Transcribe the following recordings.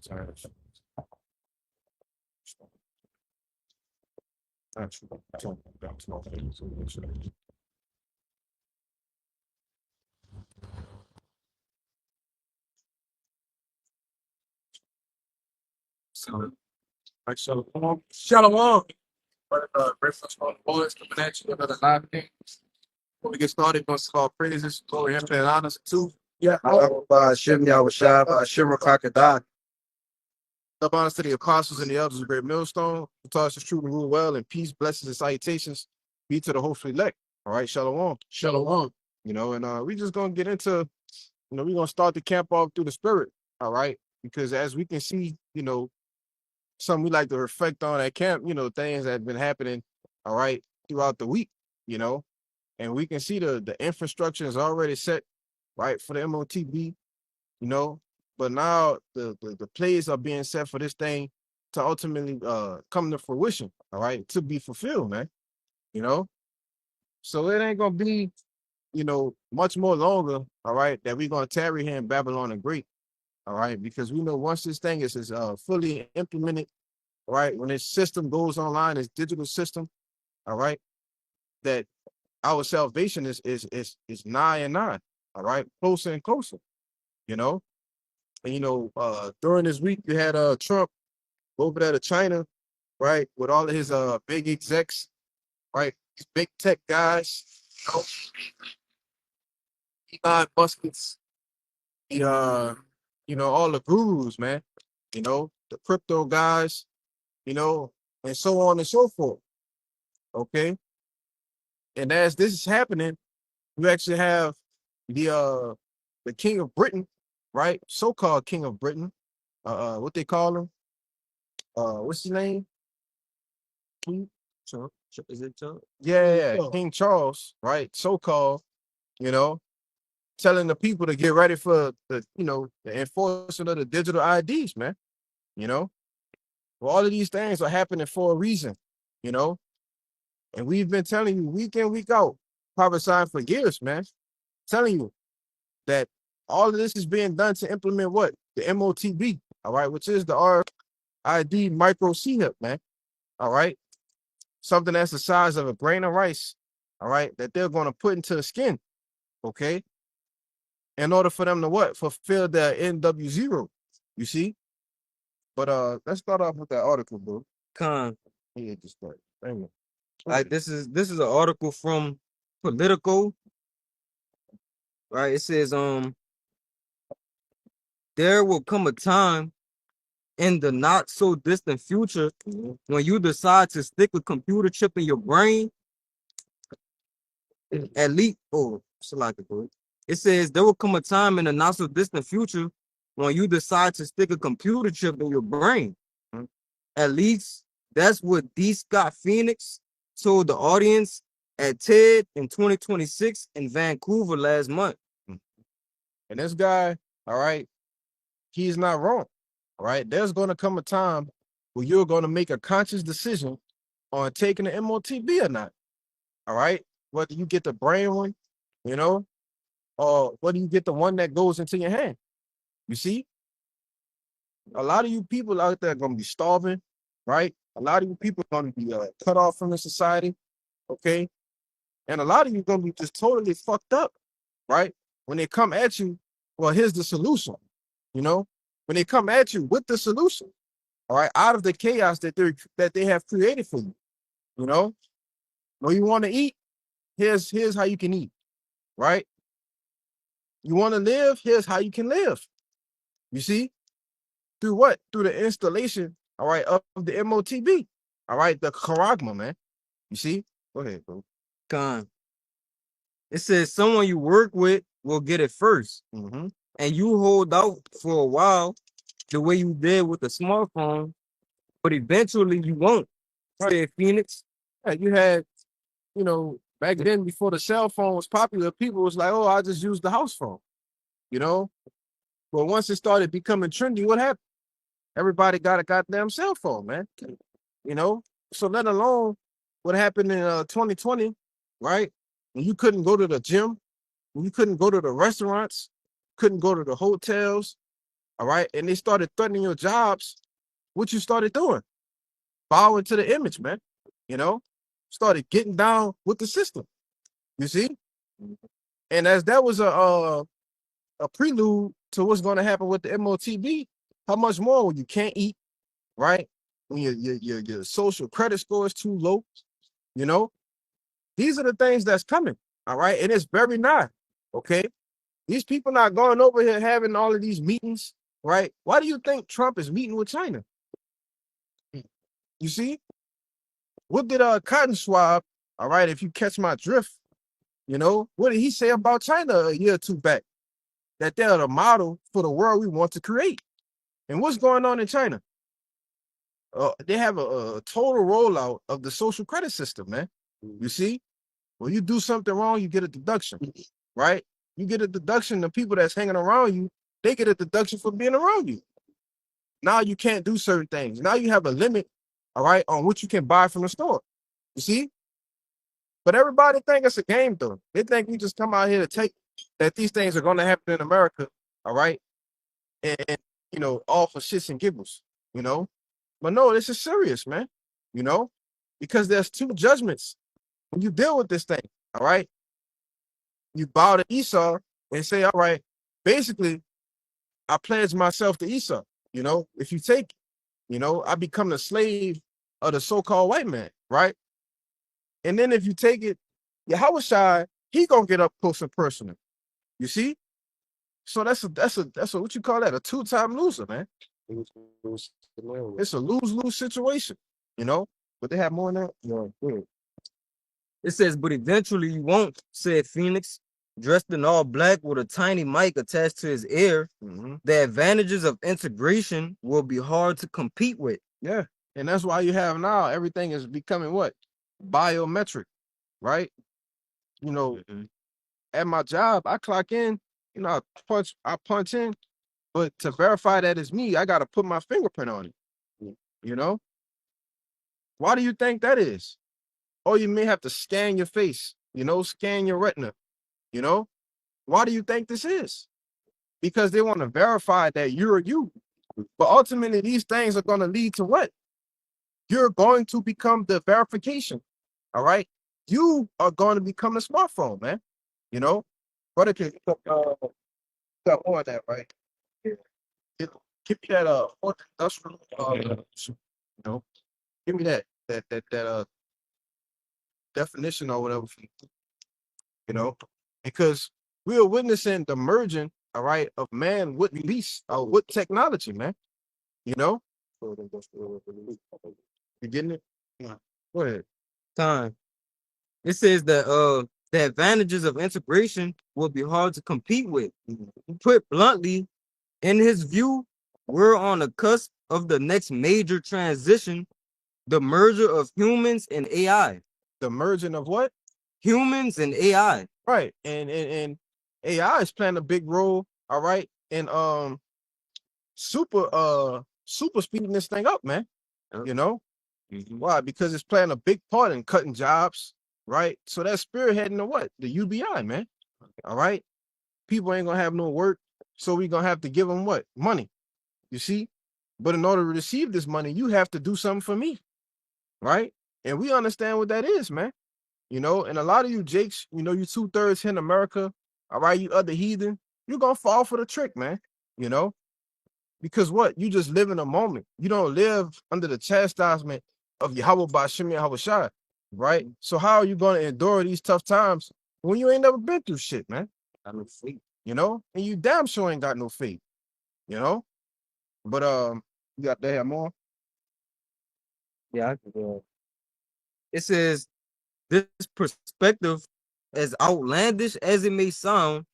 So, like Shalom. Shalom. Breakfast on the boys coming at you another live thing. Before we get started, let's call praises, glory, and honors too. Yeah. Shem Yahushua, Shimmer Kakadah. Up honors to the apostles and the elders of Great Millstone. The task is true to rule well, and peace, blessings, and salutations be to the hopeful elect. All right, shalom. Shalom. And we just gonna get into, we're gonna start the camp off through the spirit. All right, because as we can see, something we like to reflect on at camp, things that have been happening, all right, throughout the week, and we can see the infrastructure is already set, right, for the MOTB, but now the plays are being set for this thing to ultimately come to fruition, all right, to be fulfilled, man, so it ain't gonna be, much more longer, all right, that we're gonna tarry here in Babylon the Great, all right, because we know once this thing is fully implemented, right, when this system goes online, this digital system, all right, that our salvation is nigh and nigh, all right, closer and closer, and during this week you had Trump over there to China, right, with all of his big execs, right, these big tech guys, Elon Musk's, all the gurus, man, the crypto guys, and so on and so forth. Okay. And as this is happening, you actually have the King of Britain, right? So-called King of Britain. What they call him? What's his name? Charles. Is it Charles? Yeah, King Charles, right? So-called, telling the people to get ready for the enforcement of the digital IDs, man. Well, all of these things are happening for a reason, and we've been telling you week in, week out, prophesying for years, man. Telling you that all of this is being done to implement what? The MOTB, all right, which is the RID micro CHIP, man. All right. Something that's the size of a grain of rice, all right, that they're going to put into the skin, okay, in order for them to what? Fulfill their NW0, you see? But let's start off with that article, bro. Con. Yeah, just start. Amen. This is an article from Politico. Right. It says there will come a time in the not so distant future when you decide to stick a computer chip in your brain. At least, it says there will come a time in the not so distant future when you decide to stick a computer chip in your brain. At least that's what D. Scott Phoenix told the audience at TED in 2026 in Vancouver last month. And this guy, all right, he's not wrong. All right. There's going to come a time where you're going to make a conscious decision on taking the MOTB or not. All right. Whether you get the brain one, or whether you get the one that goes into your hand. You see? A lot of you people out there are going to be starving, right? A lot of you people are going to be cut off from the society, okay? And a lot of you are going to be just totally fucked up, right? When they come at you, well, here's the solution, When they come at you with the solution, all right, out of the chaos that they have created for you, When you want to eat, here's how you can eat, right? You want to live, here's how you can live. You see? Through what? Through the installation, all right, of the MOTB, all right, the charagma, man. You see? Go ahead, bro. Con. It says someone you work with will get it first. Mm-hmm. And you hold out for a while the way you did with the smartphone, but eventually you won't. Right, Phoenix. Yeah, you had, back then before the cell phone was popular, people was like, oh, I just use the house phone, But once it started becoming trendy, what happened? Everybody got a goddamn cell phone, man. So let alone what happened in 2020, right? When you couldn't go to the gym, when you couldn't go to the restaurants, couldn't go to the hotels, all right, and they started threatening your jobs, what you started doing? Bowing to the image, man. You know, started getting down with the system. You see, and as that was a prelude to what's going to happen with the MOTB, how much more when you can't eat, right? When your social credit score is too low, you know, these are the things that's coming, all right, and it's very nigh, okay. These people not going over here having all of these meetings, right? Why do you think Trump is meeting with China? You see, what did Cotton Swab, all right, if you catch my drift, you know, what did he say about China a year or two back? That they're the model for the world we want to create. And what's going on in China? They have a total rollout of the social credit system, man. You see, when you do something wrong, you get a deduction, right? You get a deduction. The people that's hanging around you, they get a deduction for being around you. Now you can't do certain things. Now you have a limit, all right, on what you can buy from the store. You see? But everybody think it's a game, though. They think we just come out here to take that these things are going to happen in America, all right? And you know, all for shits and giggles, you know? But no, this is serious, man, you know? Because there's two judgments when you deal with this thing, all right? You bow to Esau and say, all right, basically, I pledge myself to Esau, you know? If you take, you know, I become the slave of the so-called white man, right? And then if you take it, Yahushua, he gonna get up close and personal. You see? So that's a what you call that? A two-time loser, man. It's a lose-lose situation, you know? But they have more than that. Yeah. It says, but eventually you won't, said Phoenix, dressed in all black with a tiny mic attached to his ear. The advantages of integration will be hard to compete with. Yeah. And that's why you have now everything is becoming what? Biometric, right? You know, at my job, I clock in, you know, I punch in, but to verify that it's me, I gotta put my fingerprint on it. You know? Why do you think that is? Or you may have to scan your face, you know, scan your retina, you know? Why do you think this is? Because they want to verify that you're you. But ultimately, these things are going to lead to what? You're going to become the verification. All right. You are going to become a smartphone, man. You know, brother can got more of that, right? Yeah. Give me that fourth industrial you know, give me that definition or whatever, you know, because we are witnessing the merging, all right, of man with beast, with technology, man. You know? You getting it? Yeah. Go ahead. Time. It says that the advantages of integration will be hard to compete with. Put bluntly, in his view, we're on the cusp of the next major transition, the merger of humans and AI. The merging of what? Humans and AI. Right. And AI is playing a big role, all right, in super speeding this thing up, man. You know? Why? Because it's playing a big part in cutting jobs, right? So that's spearheading the what? The UBI, man. All right. People ain't gonna have no work, so we gonna have to give them what? Money. You see? But in order to receive this money, you have to do something for me, right? And we understand what that is, man. You know, and a lot of you Jakes, you know, you 2/3 in America, all right, you other heathen, you're gonna fall for the trick, man. You know, because what? You just live in a moment. You don't live under the chastisement of Yahweh Bashim Yahushua, right? So how are you gonna endure these tough times when you ain't never been through shit, man? I don't see. You know, and you damn sure ain't got no faith, you know. But you got to have more. Yeah, it says this perspective, as outlandish as it may sound,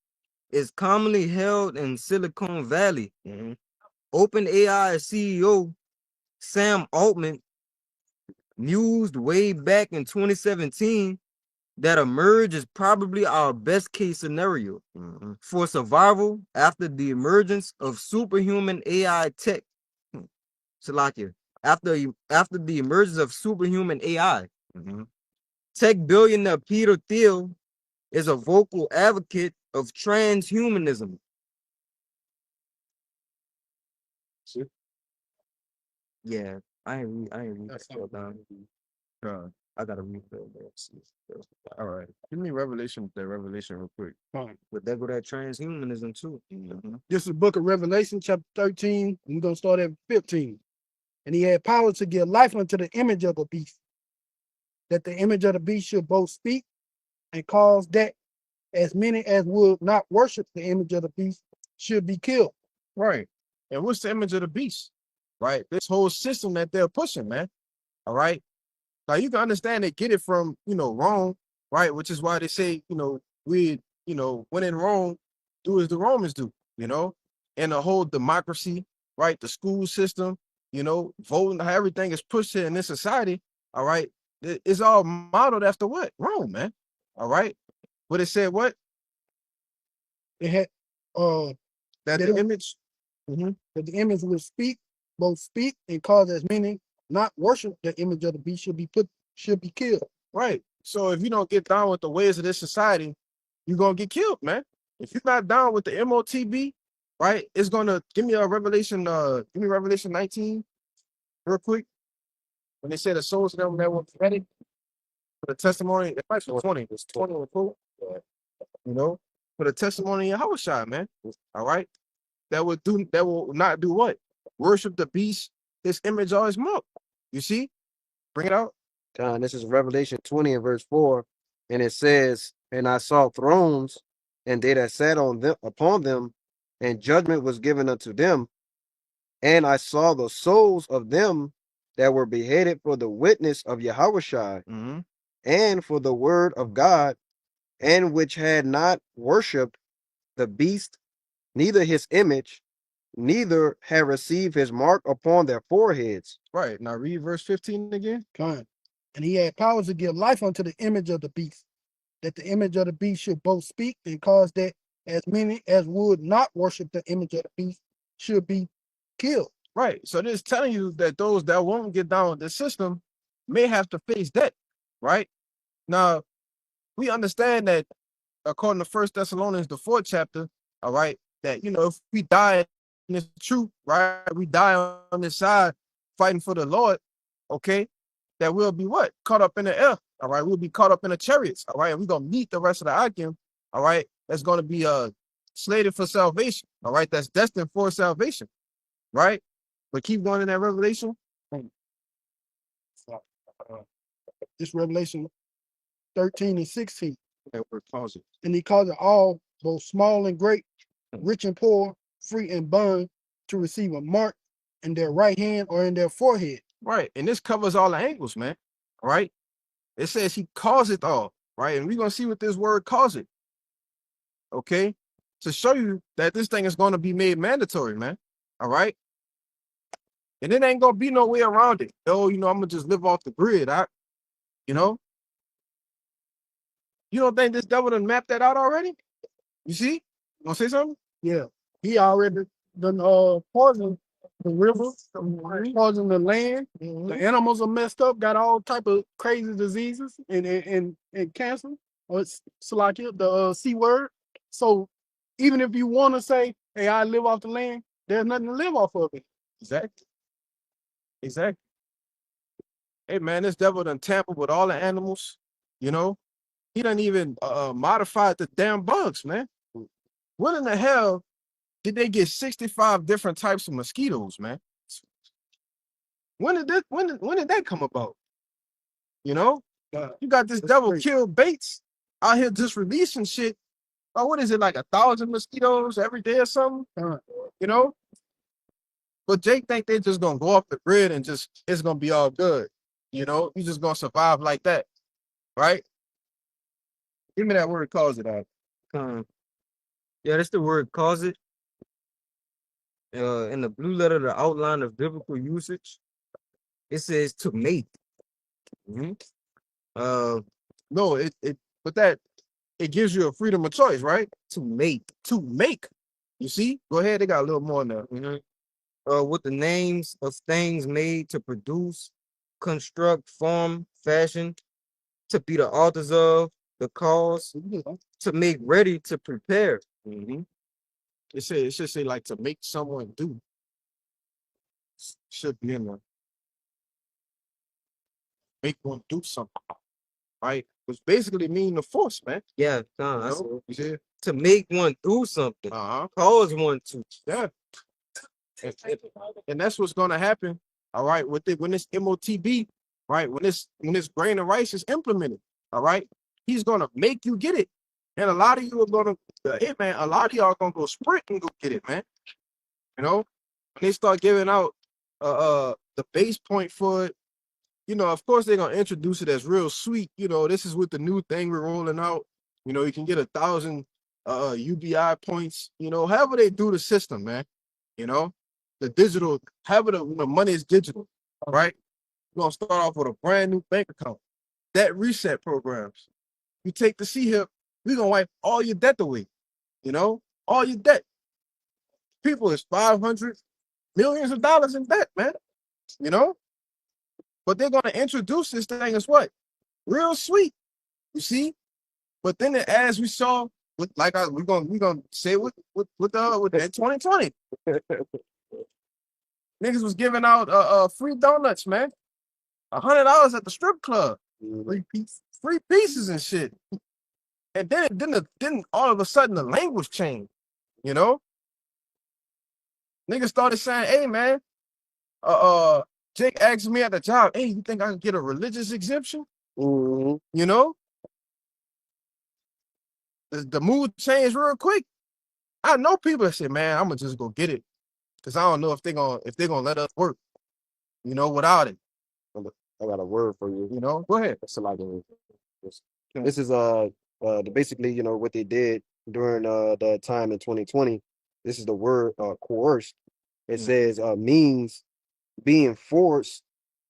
is commonly held in Silicon Valley. OpenAI CEO Sam Altman mused way back in 2017 that a merge is probably our best case scenario for survival after the emergence of superhuman AI tech. Salakia. After the emergence of superhuman AI, tech billionaire Peter Thiel is a vocal advocate of transhumanism. Yeah, I ain't read That's that down. God. I gotta refill that. See. All right. Give me Revelation, that Revelation real quick. Fine. But there go that transhumanism too. This is the book of Revelation, chapter 13. We're going to start at 15. And he had power to give life unto the image of the beast, that the image of the beast should both speak and cause that as many as would not worship the image of the beast should be killed. Right. And what's the image of the beast? Right. This whole system that they're pushing, man. All right. Now you can understand they get it from, Rome, right? Which is why they say, when in Rome, do as the Romans do, and the whole democracy, right? The school system, voting, how everything is pushed here in this society, all right? It's all modeled after what? Rome, man. All right. But it said what? It had That the image. that the image would both speak and cause as many not worship the image of the beast should be killed. Right. So if you don't get down with the ways of this society, you're gonna get killed, man. If you're not down with the MOTB, right, it's gonna give me a Revelation, give me Revelation 19 real quick. When they say the souls of them that were ready for the testimony, it might be 20, it's 20 or 4, for the testimony of Yahushua, man. All right. That will not do what? Worship the beast, his image or his mark. You see? Bring it out. This is Revelation 20 and verse 4. And it says, and I saw thrones, and they that sat on them upon them, and judgment was given unto them. And I saw the souls of them that were beheaded for the witness of Yahushua and for the word of God, and which had not worshipped the beast, neither his image, neither had received his mark upon their foreheads. Right. Now read verse 15 again. Kind. And he had power to give life unto the image of the beast, that the image of the beast should both speak and cause that as many as would not worship the image of the beast should be killed. Right. So this is telling you that those that won't get down with the system may have to face that. Right. Now, we understand that according to First Thessalonians, the 4th chapter, all right, that if we die in this truth, right, we die on this side fighting for the Lord, okay, that we'll be what? Caught up in the air. All right, we'll be caught up in the chariots. All right, and we're gonna meet the rest of the Akim, all right, that's gonna be slated for salvation. All right, that's destined for salvation, right? But keep going in that revelation. This Revelation 13 and 16. That word cause it. And he caused it all, both small and great, rich and poor, free and bond, to receive a mark in their right hand or in their forehead. Right. And this covers all the angles, man. All right. It says he caused it all. Right. And we're going to see what this word cause it. Okay. To show you that this thing is going to be made mandatory, man. All right. And it ain't going to be no way around it. Oh, I'm going to just live off the grid. You know, you don't think this devil done mapped that out already? You see? You want to say something? Yeah. He already done poisoned the river, poisoned the land. The animals are messed up, got all type of crazy diseases and cancer. Or it's like the C word. So even if you want to say, hey, I live off the land, there's nothing to live off of it. Exactly. Exactly. Hey, man, this devil done tampered with all the animals. He done even modified the damn bugs, man. What in the hell did they get 65 different types of mosquitoes, man? When did that come about? You got this devil crazy. kill baits out here just releasing shit. Oh, what is it, like 1,000 mosquitoes every day or something? You know? But Jake think they just gonna go off the grid and it's gonna be all good. You just gonna survive like that, right? Give me that word, cause it out. Yeah, that's the word cause it. In the blue letter, the outline of biblical usage, it says to make. No, but that it gives you a freedom of choice, right? To make. To make. You see? Go ahead, they got a little more in there. With the names of things made to produce, construct, form, fashion, to be the authors of, the cause, to make ready, to prepare. It should say like to make someone do. Should be in there. make one do something, right? Which basically mean the force, man. Yeah, You know? You see? to make one do something, Uh-huh. cause one to. Yeah. And that's what's gonna happen, all right, with it when this MOTB, right? When this grain of rice is implemented, all right, he's gonna make you get it. And a lot of you are gonna, hey man, a lot of y'all gonna go sprint and go get it, man. You know, when they start giving out the base point for it, you know, of course they're gonna introduce it as real sweet. You know, this is with the new thing we're rolling out. You know, you can get 1,000 UBI points, you know, however they do the system, man. You know, the digital, however the money is digital, right? We're gonna start off with a brand new bank account. Debt reset programs. You take the C hip, we're gonna wipe all your debt away, you know, all your debt. People is 500 millions of dollars in debt, man. You know, but they're gonna introduce this thing as what? Real sweet, you see? But then as we saw with we're gonna say with that 2020. Niggas was giving out free donuts, man. $100 at the strip club. Free pieces and shit. And then all of a sudden the language changed, you know? Niggas started saying, hey man, Jake asked me at the job, hey, you think I can get a religious exemption? Mm-hmm. You know? The mood changed real quick. I know people that say, man, I'm gonna just go get it. Cause I don't know if they're gonna let us work, you know, without it. I got a word for you. You know, go ahead. It's like this is basically, you know, what they did during the time in 2020. This is the word coerced. It says means being forced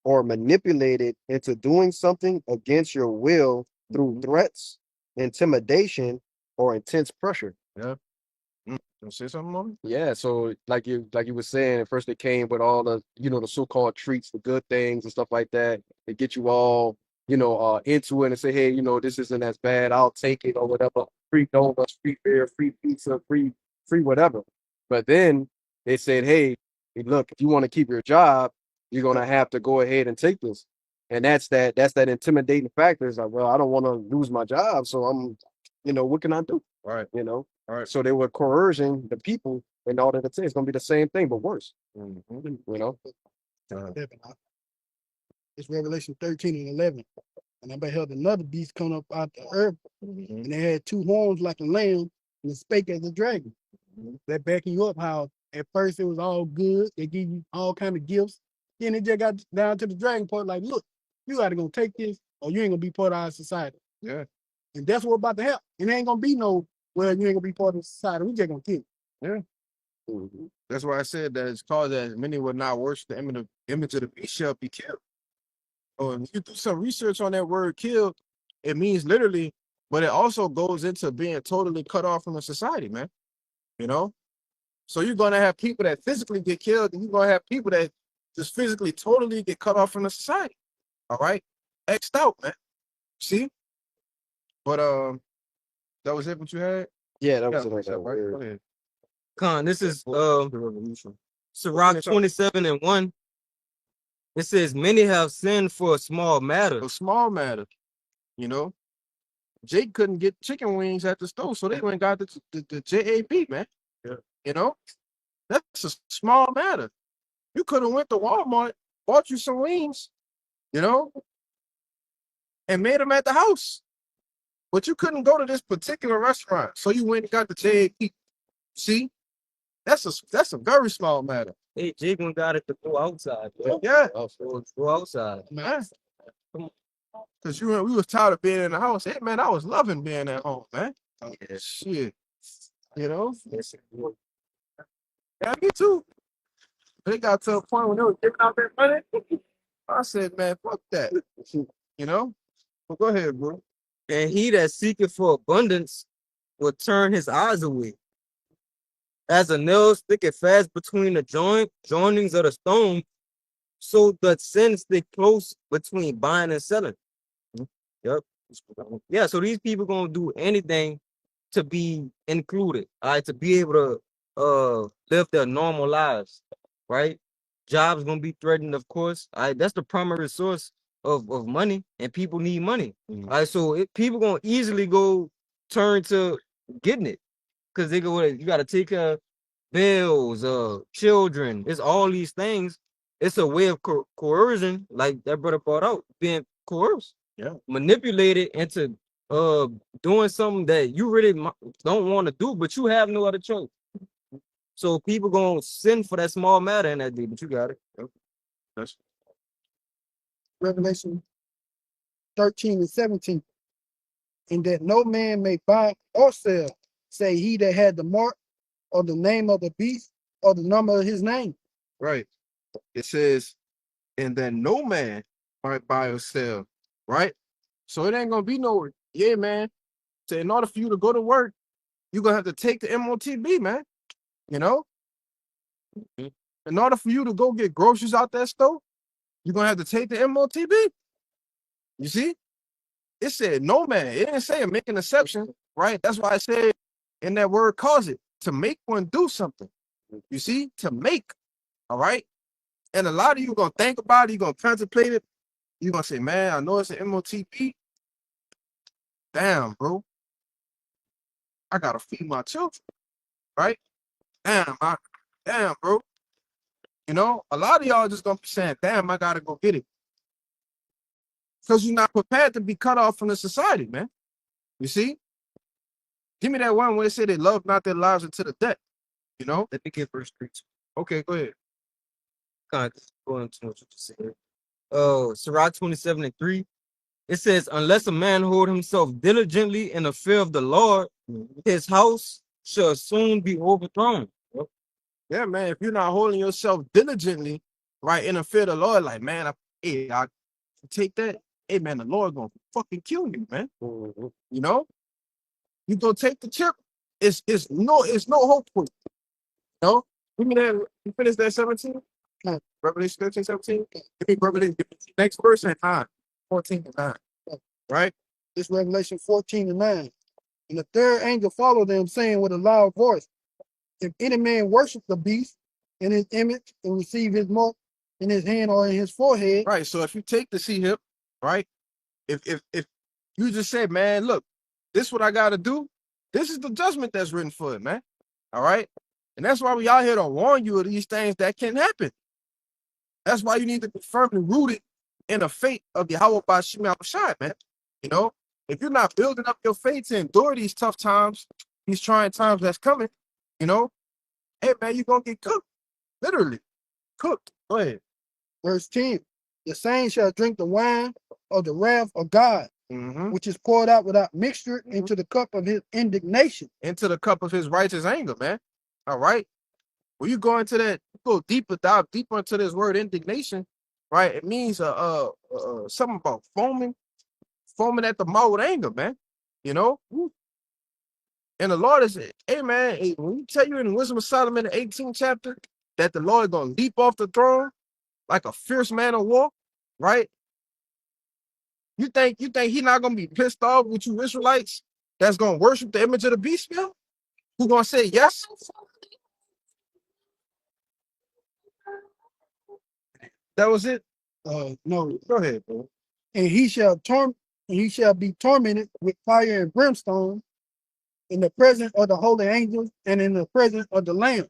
or manipulated into doing something against your will through threats, intimidation, or intense pressure. Yeah. You say something, Mommy? Yeah, so like you were saying, at first they came with all the, you know, the so-called treats, the good things and stuff like that. They get you all, you know, into it and say, hey, you know, this isn't as bad. I'll take it or whatever. Free donuts, free beer, free pizza, free whatever. But then they said, hey, look, if you want to keep your job, you're gonna have to go ahead and take this. And that's that intimidating factor. It's like, well, I don't want to lose my job, so I'm, you know, what can I do? Right. You know. All right. So they were coercing the people in order to say it's gonna be the same thing but worse. Mm-hmm. You know. It's Revelation 13 and 11. And I beheld another beast come up out the earth, and they had two horns like a lamb, and it spake as a dragon. That backing you up how at first it was all good, they give you all kind of gifts. Then it just got down to the dragon part, like, look, you either gonna take this or you ain't gonna be part of our society. Yeah. And that's what about to happen. It ain't gonna be no, well, you ain't gonna be part of society. We just gonna kill you. Yeah. That's why I said that it's called that many would not worship the image of the beast shall be killed. Oh, and if you do some research on that word killed, it means literally, but it also goes into being totally cut off from the society, man. You know? So you're gonna have people that physically get killed, and you're gonna have people that just physically totally get cut off from the society. All right? X'd out, man. See? But that was it what you had? Yeah, that was Yeah, it. right? Go ahead. Con, this is The revolution. Sirach 27 and 1. It says, many have sinned for a small matter. A small matter, you know. Jake couldn't get chicken wings at the store, so they went and got the JAB, man. Yeah. You know, that's a small matter. You could have went to Walmart, bought you some wings, you know, and made them at the house. But you couldn't go to this particular restaurant, so you went and got the JAB. See, that's a very small matter. Hey, Jake one got it to go outside. Yeah, Go outside. man. Cause we was tired of being in the house. Hey man, I was loving being at home, man. Yeah. Shit. You know? Yeah, me too. They got to a point when they were giving out that money. I said, man, fuck that. You know? But go ahead, bro. And he that seeketh for abundance will turn his eyes away. As a nail sticketh fast between the joinings of the stone, so doth sin stick close between buying and selling. Yep. Yeah, so these people gonna do anything to be included, all right, to be able to live their normal lives, right? Jobs gonna be threatened, of course. All right, that's the primary source of money, and people need money. Mhm. All right, so people gonna easily go turn to getting it because they go, you got to take care of bills, children. It's all these things. It's a way of coercion, like that brother brought out, being coerced, Yeah. manipulated into doing something that you really don't want to do, but you have no other choice. So people gonna sin for that small matter in that day, but you got it. That's Revelation 13 and 17. And that no man may buy or sell, say he that had the mark or the name of the beast or the number of his name. right. It says, and then no man might buy or sell, right? So it ain't gonna be no, yeah, man. So in order for you to go to work, you're gonna have to take the MOTB, man. You know, in order for you to go get groceries out that store, you're gonna have to take the MOTB. You see? It said no man. It didn't say make an exception, right? That's why I said in that word cause it to make one do something. You see, to make, all right. And a lot of you gonna think about it, you're gonna contemplate it, you're gonna say, man, I know it's an MOTB. Damn, bro. I gotta feed my children, right? Damn, bro. You know, a lot of y'all just gonna be saying, damn, I gotta go get it. Because you're not prepared to be cut off from the society, man. You see? Give me that one where it said they love not their lives into the death. You know? Let me get verse 3. Okay, go ahead. Kind of going to what you just said. Sirach 27 and 3. It says, unless a man hold himself diligently in the fear of the Lord, his house shall soon be overthrown. Yeah, man. If you're not holding yourself diligently, right, in the fear of the Lord, like, man, I take that. Hey, man, the Lord gonna fucking kill you, man. Mhm. You know? You go take the chip. It's no hope for you. You know? Give me that. You finish that 17? Revelation 13, 17. Give me Revelation. Next verse and 9. 14 and 9. Right? It's Revelation 14 and 9. And the third angel followed them, saying with a loud voice, if any man worship the beast in his image and receive his mark in his hand or in his forehead. Right. So if you take the C hip, right? If you just say, man, look, this is what I gotta do, this is the judgment that's written for it, man. All right. And that's why we out here to warn you of these things that can happen. That's why you need to be firmly rooted in the faith of Yahweh Bashim Shai, man. You know, if you're not building up your faith to endure these tough times, these trying times that's coming, you know, hey man, you're gonna get cooked. Literally cooked. Go ahead. Verse 10. The same shall drink the wine of the wrath of God, which is poured out without mixture into the cup of his indignation. Into the cup of his righteous anger, man. All right. When you go into that, go deeper, dive deeper into this word indignation, right? It means something about foaming at the mouth with anger, man. You know? And the Lord is, hey man, hey, when you tell you in Wisdom of Solomon, the 18th chapter, that the Lord gonna leap off the throne like a fierce man of war, right? You think he not gonna be pissed off with you Israelites that's gonna worship the image of the beast, man? Who gonna say yes? That was it. No. Go ahead, bro. And he shall be tormented with fire and brimstone in the presence of the holy angels and in the presence of the Lamb.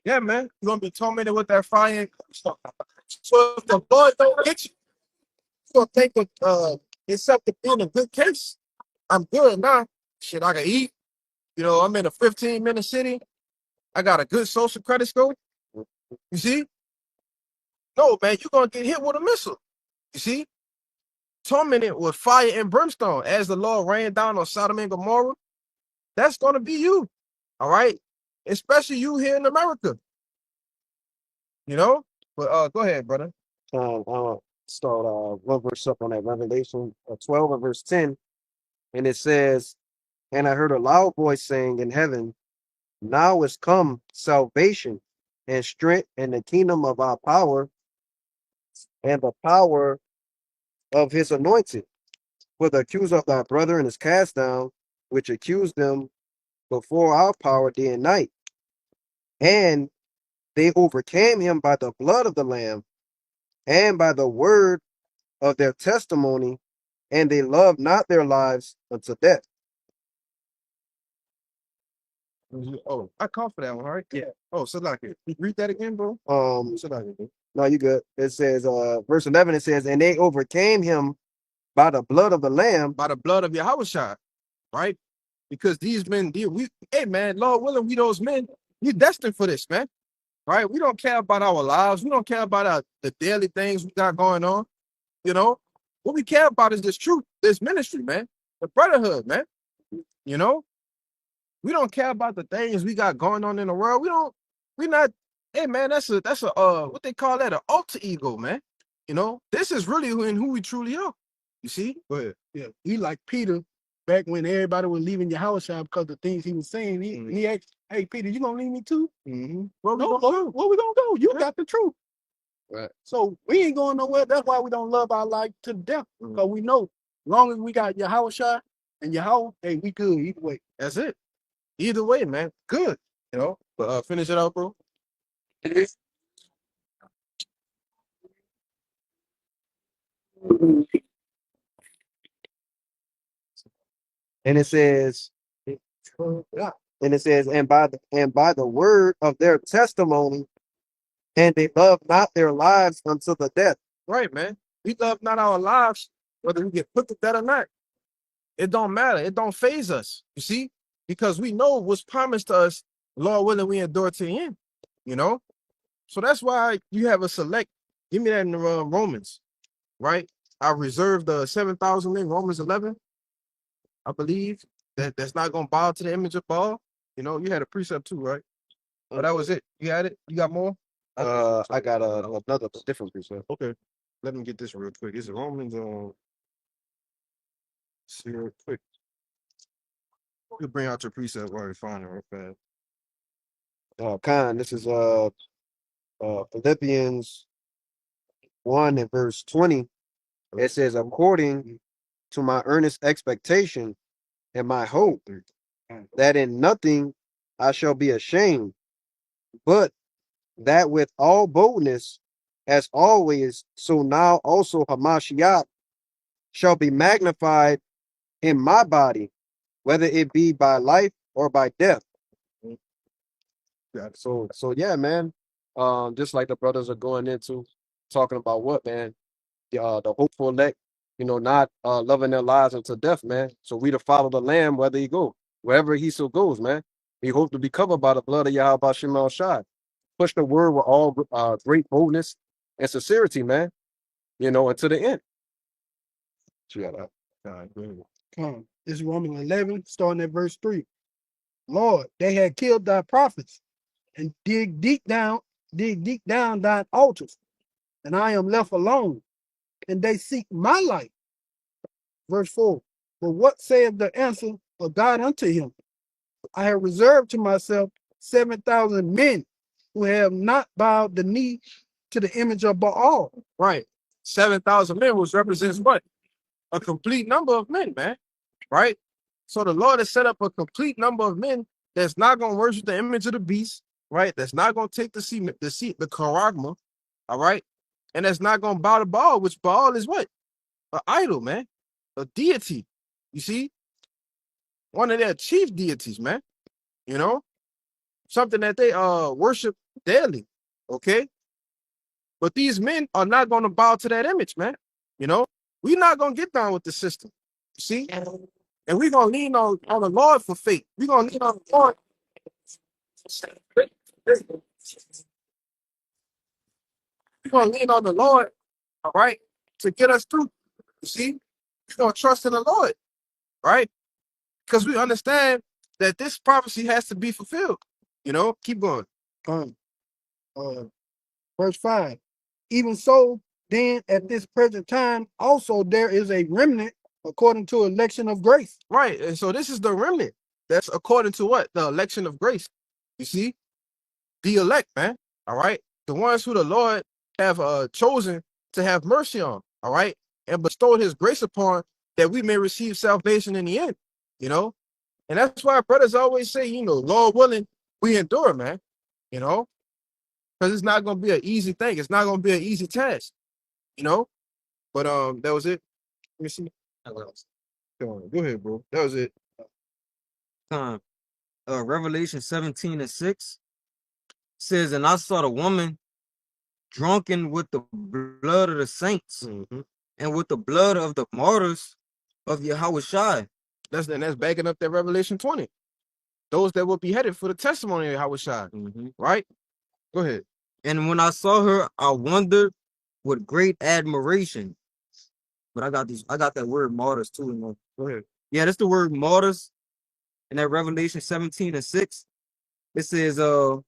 Yeah, man. You're gonna be tormented with that fire and stuff. So if the Lord don't get you, you're gonna think of yourself to be in a good case. I'm good now. Shit, I can eat. You know, I'm in a 15-minute city. I got a good social credit score. You see? No, man, you're gonna get hit with a missile. You see? Tormented with fire and brimstone as the Lord rained down on Sodom and Gomorrah. That's gonna be you. All right. Especially you here in America. You know? But go ahead, brother. I'll start one verse up on that Revelation 12 and verse 10. And it says, and I heard a loud voice saying in heaven, now is come salvation and strength and the kingdom of our power and the power of his anointed. For the accuser of thy brethren is cast down, which accused them before our power day and night. And they overcame him by the blood of the Lamb and by the word of their testimony, and they love not their lives unto death. Oh, I caught for that one, all right? Yeah. Oh, so like it. Read that again, bro. So like it. No, you good. It says, verse 11, it says, and they overcame him by the blood of the Lamb. By the blood of Yahushua, right? Because these men, hey man, Lord willing, we those men, we destined for this, man. Right? We don't care about our lives. We don't care about the daily things we got going on. You know, what we care about is this truth, this ministry, man, the brotherhood, man. You know, we don't care about the things we got going on in the world. We're not, hey man, that's a what they call that, an alter ego, man. You know, this is really who we truly are. You see? Go ahead. Yeah. He like Peter back when everybody was leaving your house because the things he was saying. He asked, hey Peter, you gonna leave me too? Where we gonna go? You got the truth. Right. So we ain't going nowhere. That's why we don't love our life to death. Because we know long as we got Yahushua and Yahweh, hey, we good either way. That's it. Either way, man, good. You know, but finish it out, bro. And it says, and by the word of their testimony, and they love not their lives unto the death. Right, man. We love not our lives, whether we get put to death or not. It don't matter. It don't phase us. You see, because we know what's promised to us. Lord willing, we endure to the end. You know, so that's why you have a select. Give me that in the Romans, right? I reserved the 7,000 in Romans 11. I believe that's not gonna bow to the image of Baal. You know, you had a precept too, right? But that was it. You had it. You got more. I got another different precept. Okay, let me get this real quick. It's Romans. See real quick. You bring out your precept while you find it real fast. This is Philippians 1 and verse 20. It says, according to my earnest expectation and my hope, that in nothing I shall be ashamed, but that with all boldness, as always, so now also Hamashiach shall be magnified in my body, whether it be by life or by death. Yeah, so yeah, man. Just like the brothers are going into talking about what, man, the hopeful elect, you know, not loving their lives unto death, man. So we to follow the Lamb whether he go, wherever he so goes, man. We hope to be covered by the blood of Yahweh Shema Shai. Push the word with all great boldness and sincerity, man. You know, until the end. Shut up. All right, go ahead. This is Romans 11, starting at verse 3. Lord, they had killed thy prophets and dig deep down thine altars, and I am left alone, and they seek my life. Verse 4. But what saith the answer of God unto him? I have reserved to myself 7,000 men who have not bowed the knee to the image of Baal. Right. 7,000 men, which represents what? A complete number of men, man. Right? So the Lord has set up a complete number of men that's not going to worship the image of the beast, right? That's not going to take the charagma, all right? And that's not going to bow to Baal, which Baal is what? An idol, man. A deity. You see? One of their chief deities, man. You know? Something that they worship daily. Okay? But these men are not going to bow to that image, man. You know? We're not going to get down with the system. You see? And we're going to lean on the Lord for faith. We're going to lean on the Lord. We're going to lean on the Lord, all right, to get us through. You see? We're going to trust in the Lord, right? Because we understand that this prophecy has to be fulfilled. You know? Keep going. Verse 5. Even so, then at this present time, also there is a remnant according to election of grace. Right. And so this is the remnant. That's according to what? The election of grace. You see? The elect, man. All right. The ones who the Lord have chosen to have mercy on. All right. And bestowed his grace upon that we may receive salvation in the end. You know? And that's why brothers always say, you know, Lord willing, we endure, man. You know? Because it's not going to be an easy thing. It's not going to be an easy task. You know? But that was it. Let me see. Come on, go ahead, bro. That was it. Revelation 17:6 says, and I saw the woman drunken with the blood of the saints and with the blood of the martyrs of Yahweh. That's backing up that Revelation 20. Those that were beheaded for the testimony of Yahweh. Right? Go ahead. And when I saw her, I wondered with great admiration. But I got that word martyrs too. Go ahead. Yeah, that's the word martyrs in that Revelation 17:6. It says, I'm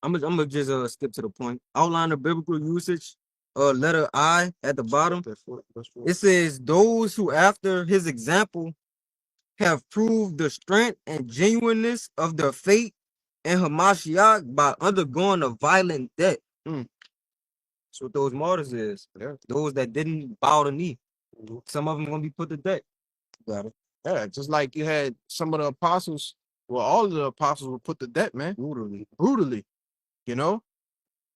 gonna just skip to the point. Outline the biblical usage. Letter I at the bottom. It says, those who after his example have proved the strength and genuineness of their faith in Hamashiach by undergoing a violent death. That's what those martyrs is. Yeah. Those that didn't bow the knee. Some of them gonna be put to death. Got it. Yeah, just like you had some of the apostles. Well, all of the apostles were put to death, man. Brutally. You know?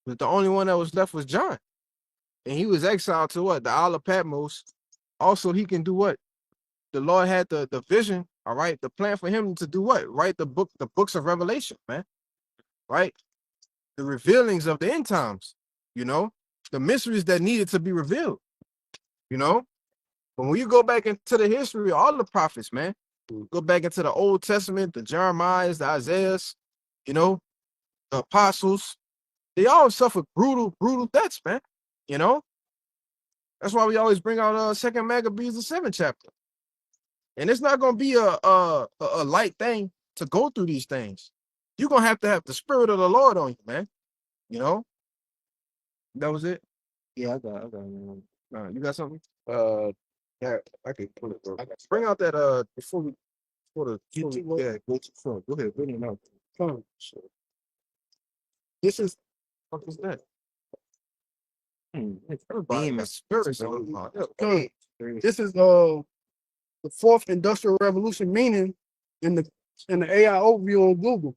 But the only one that was left was John. And he was exiled to what? The Isle of Patmos. Also, he can do what? The Lord had the vision, all right, the plan for him to do what? Write the books of Revelation, man. Right? The revealings of the end times, you know, the mysteries that needed to be revealed, you know. But when you go back into the history of all the prophets, man, go back into the Old Testament, the Jeremiahs, the Isaiahs, you know, the apostles, they all suffered brutal deaths, man. You know, that's why we always bring out Second Maccabees, the 7th chapter. And it's not gonna be a light thing to go through these things. You're gonna have to have the spirit of the Lord on you, man. You know, that was it. Yeah, I got it. You got something? Yeah, I can pull it, bro. Bring out that before the go too far. Go ahead, bring it out. Come. This is what is that? Demon Spirit. This is the fourth industrial revolution, meaning in the AI overview on Google.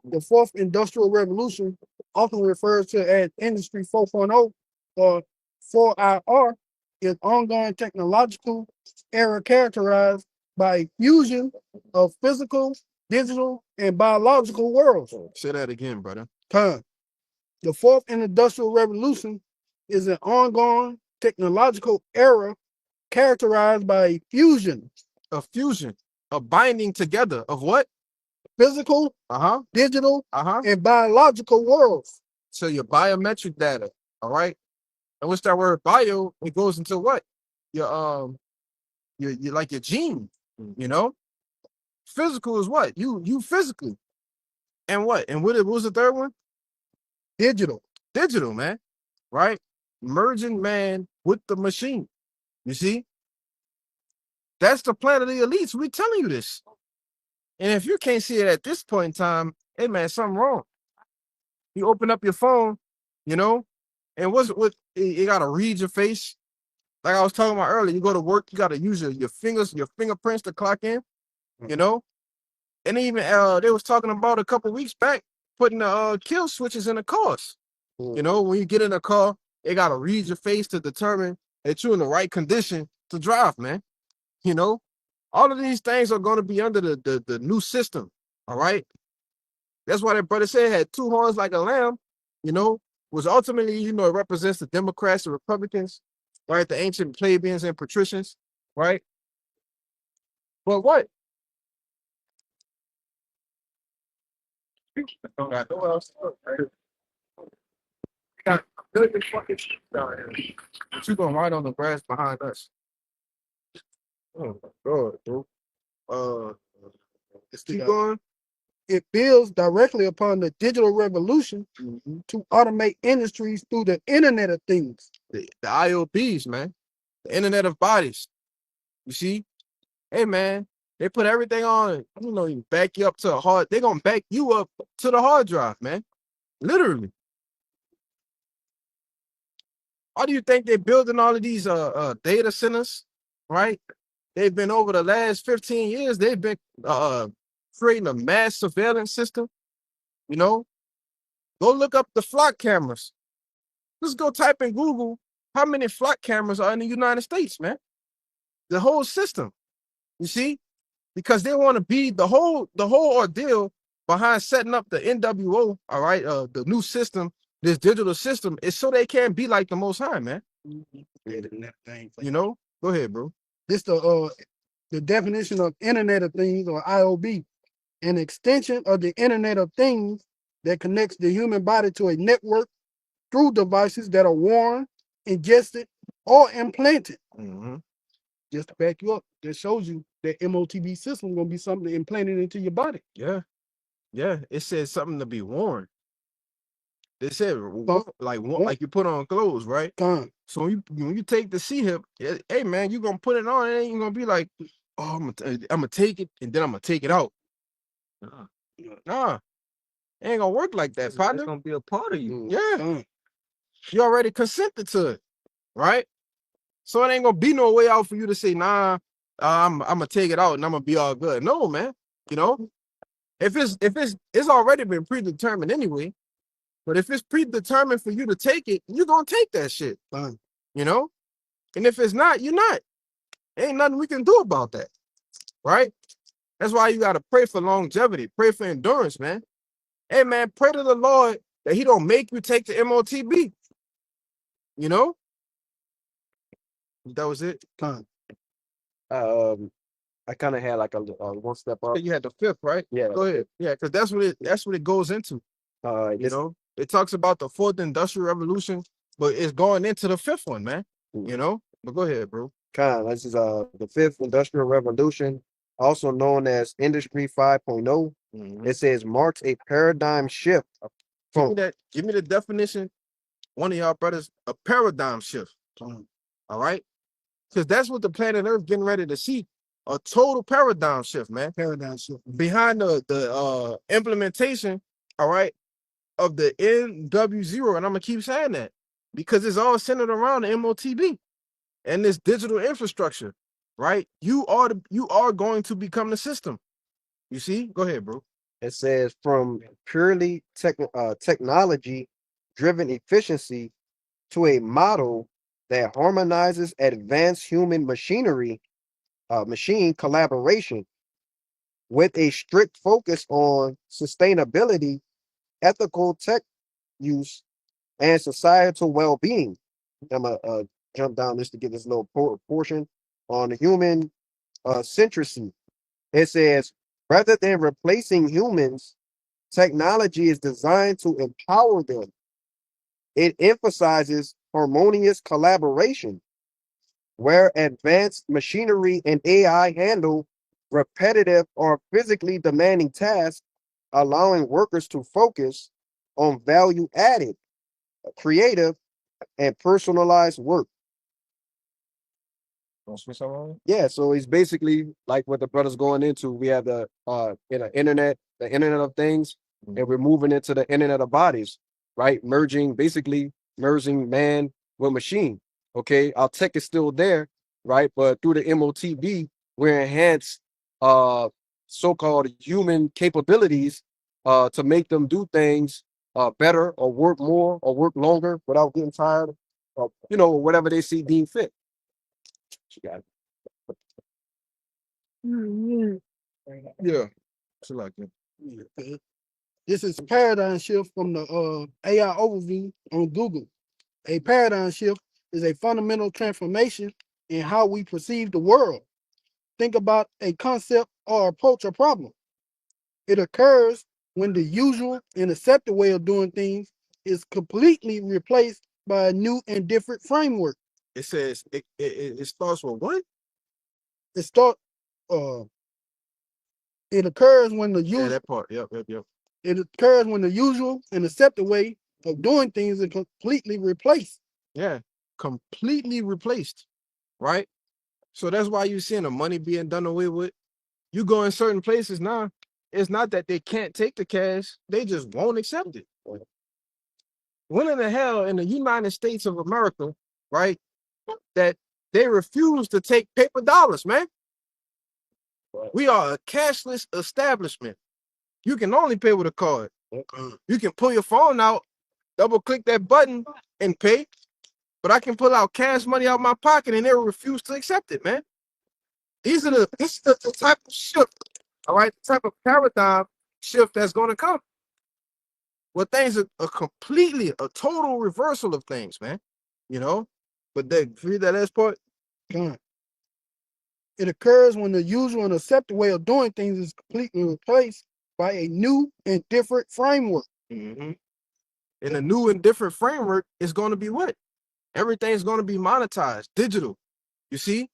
The fourth industrial revolution, often referred to as Industry 4.0 or 4IR, is ongoing technological era characterized by a fusion of physical, digital, and biological worlds. Say that again, brother. The fourth industrial revolution is an ongoing technological era characterized by a fusion. A fusion, a binding together of what? Physical, digital, and biological worlds. So your biometric data, all right? And what's that word bio? It goes into what? Your like your gene, you know? Physical is what? You physically. And what? And what was the third one? Digital. Digital, man. Right? Merging man with the machine. You see? That's the plan of the elites. We're telling you this. And if you can't see it at this point in time, hey man, something wrong. You open up your phone, you know, and what you gotta read your face. Like I was talking about earlier, you go to work, you gotta use your fingers, your fingerprints to clock in, you know. And even they was talking about a couple weeks back putting the kill switches in the cars. You know, when you get in a car, they gotta read your face to determine that you're in the right condition to drive, man. You know, all of these things are going to be under the new system. All right. That's why that brother said it had two horns like a lamb, you know, was ultimately, you know, it represents the Democrats, the Republicans, right? The ancient plebeians and patricians, right? But what? Got nowhere else to look, right? Got a billion fucking sheep down here. But you going right on the grass behind us. Oh my God, bro. Let's keep going. It builds directly upon the digital revolution to automate industries through the Internet of Things. The IOBs, man. The Internet of Bodies. You see? Hey, man, they put everything on, you know, you back you up to a hard, they're going to back you up to the hard drive, man. Literally. Why do you think they're building all of these data centers, right? They've been over the last 15 years, they've been creating a mass surveillance system, you know? Go look up the flock cameras. Just go type in Google How many flight cameras are in the United States, man? The whole system. You see? Because they want to be the whole ordeal behind setting up the NWO, all right, the new system, this digital system, is so they can't be like the Most High, man. You know? Go ahead, bro. This the definition of Internet of Things, or IOB, an extension of the Internet of Things that connects the human body to a network through devices that are worn, ingested, or implanted. Mm-hmm. Just to back you up, that shows you that MOTB system is going to be something implanted into your body. Yeah. Yeah. It says something to be worn. They said like you put on clothes, right? So when you take the C hip, hey man, you gonna put it on, it ain't gonna be like, oh, I'm gonna take it and then I'm gonna take it out. Nah, it ain't gonna work like that, partner. It's gonna be a part of you. Yeah, you already consented to it, right? So it ain't gonna be no way out for you to say, nah, I'm gonna take it out and I'm gonna be all good. No, man. You know, if it's already been predetermined anyway. But if it's predetermined for you to take it, you're gonna take that shit. You know? And if it's not, you're not. Ain't nothing we can do about that. Right? That's why you gotta pray for longevity, pray for endurance, man. Hey man, pray to the Lord that He don't make you take the MOTB. You know? That was it. I kind of had like a one step up. You had the fifth, right? Yeah. Go ahead. Yeah, because that's what it goes into. You know, it talks about the fourth industrial revolution, but it's going into the fifth one, man. You know, but go ahead, bro. This is the fifth industrial revolution, also known as Industry 5.0. It says marks a paradigm shift. Give me the definition. One of y'all brothers, a paradigm shift. All right, because that's what the planet Earth getting ready to see. A total paradigm shift, man. Paradigm shift. Behind the implementation, all right, of the NW0, and I'm gonna keep saying that because it's all centered around the MOTB and this digital infrastructure, right? You are going to become the system. You see? Go ahead, bro. It says from purely technology-driven efficiency to a model that harmonizes advanced human machine collaboration with a strict focus on sustainability, ethical tech use, and societal well-being. I'm gonna jump down this to get this little portion on the human centricity. It says rather than replacing humans, technology is designed to empower them. It emphasizes harmonious collaboration, where advanced machinery and AI handle repetitive or physically demanding tasks, allowing workers to focus on value added, creative, and personalized work. Yeah, so it's basically like what the brother's going into. We have the internet of things, and we're moving into the internet of bodies, right? Merging man with machine. Okay, our tech is still there, right? But through the MOTB, we're enhanced so-called human capabilities to make them do things better or work more or work longer without getting tired of whatever they see deemed fit. You got it. Yeah. So like that. This is a paradigm shift from the AI overview on Google. A paradigm shift is a fundamental transformation in how we perceive the world. Think about a concept or approach a problem. It occurs when the usual and accepted way of doing things is completely replaced by a new and different framework. It says it starts with what? It occurs when the usual. Yeah, that part. Yep. It occurs when the usual and accepted way of doing things is completely replaced. Yeah, completely replaced, right? So that's why you're seeing the money being done away with. You go in certain places now, it's not that they can't take the cash, they just won't accept it. When in the hell in the United States of America, right, that they refuse to take paper dollars, man? We are a cashless establishment. You can only pay with a card. You can pull your phone out, double click that button, and pay. but I can pull out cash money out of my pocket and they'll refuse to accept it, man. This is the type of shift, all right, the type of paradigm shift that's going to come. Well, things are completely a total reversal of things, man. You know, but read that last part. Done. It occurs when the usual and accepted way of doing things is completely replaced by a new and different framework. Mm-hmm. And a new and different framework is going to be what? Everything's going to be monetized, digital. You see?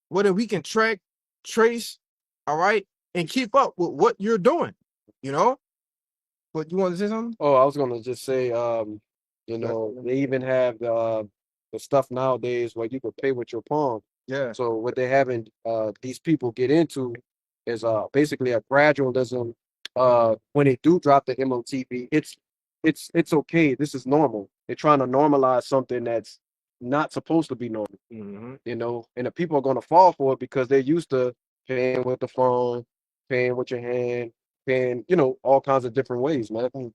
Whether we can track, trace, all right, and keep up with what you're doing, you know? But you want to say something? Oh, I was gonna just say, you know, they even have the stuff nowadays where you can pay with your palm. Yeah. So what they're having these people get into is basically a gradualism. When they do drop the MOTB, it's okay. This is normal. They're trying to normalize something that's not supposed to be normal. Mm-hmm. You know, and the people are gonna fall for it because they're used to paying with the phone, paying with your hand, paying, you know, all kinds of different ways, man. It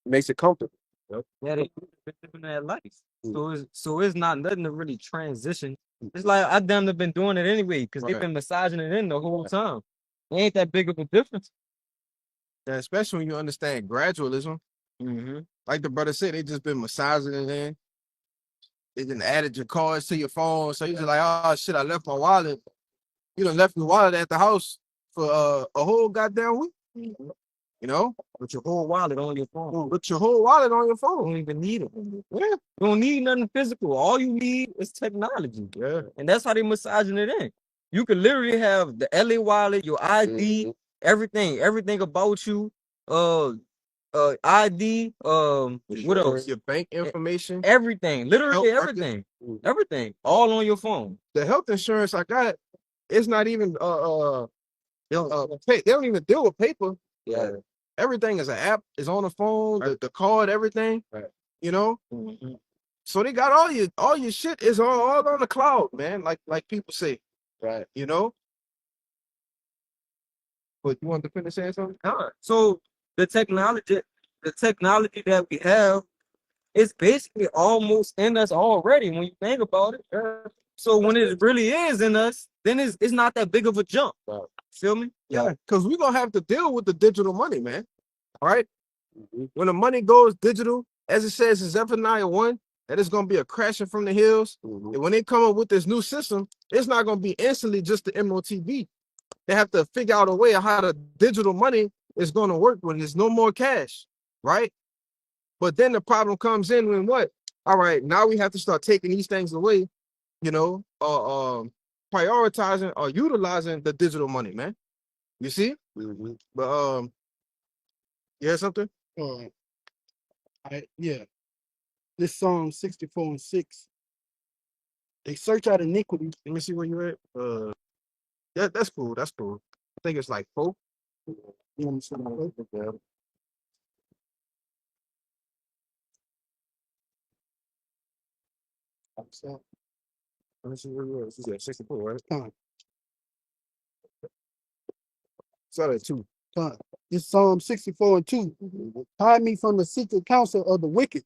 makes it comfortable. Yeah, they been living that life. So it's not nothing to really transition. It's like I damn near been doing it anyway because they've Right. been massaging it in the whole time. It ain't that big of a difference. And especially when you understand gradualism. Mm-hmm. Like the brother said, they just been massaging it in. They done added your cards to your phone. So you're just like, oh shit, I left my wallet. You done left your wallet at the house for a whole goddamn week. You know? With your whole wallet on your phone. With your whole wallet on your You phone. don't even need it. Yeah. You don't need nothing physical. All you need is technology. Yeah. And that's how they massaging it in. You could literally have the LA wallet, your ID, everything about you, ID, what else? Your bank information. Everything, literally Health records. everything, all on your phone. The health insurance I got, it's not even they don't even deal with paper. Yeah. Everything is an app, is on the phone, the card, everything. Right. You know? Mm-hmm. So they got all your shit is all on the cloud, man. Like people say. Right. You know? But you want to finish saying something? So the technology that we have is basically almost in us already when you think about it. So when it really is in us, then it's not that big of a jump. Right. Feel me? Yeah, because we're gonna have to deal with the digital money, man. All right. Mm-hmm. When the money goes digital, as it says in Zephaniah 1, that it's gonna be a crashing from the hills. Mm-hmm. And when they come up with this new system, it's not gonna be instantly just the MOTB. They have to figure out a way of how the digital money is gonna work when there's no more cash, right? But then the problem comes in when what? All right, now we have to start taking these things away, you know, prioritizing or utilizing the digital money, man. You see? Mm-hmm. But you had something? Yeah. This Psalm 64:6. They search out iniquity. Let me see where you're at. Yeah, that's cool. That's cool. I think it's like 4. You want me to say that? Yeah. Let me see where you're at. She's at 64, right? Done. Start at 2. Done. This Psalm 64:2. Hide me from the secret counsel of the wicked,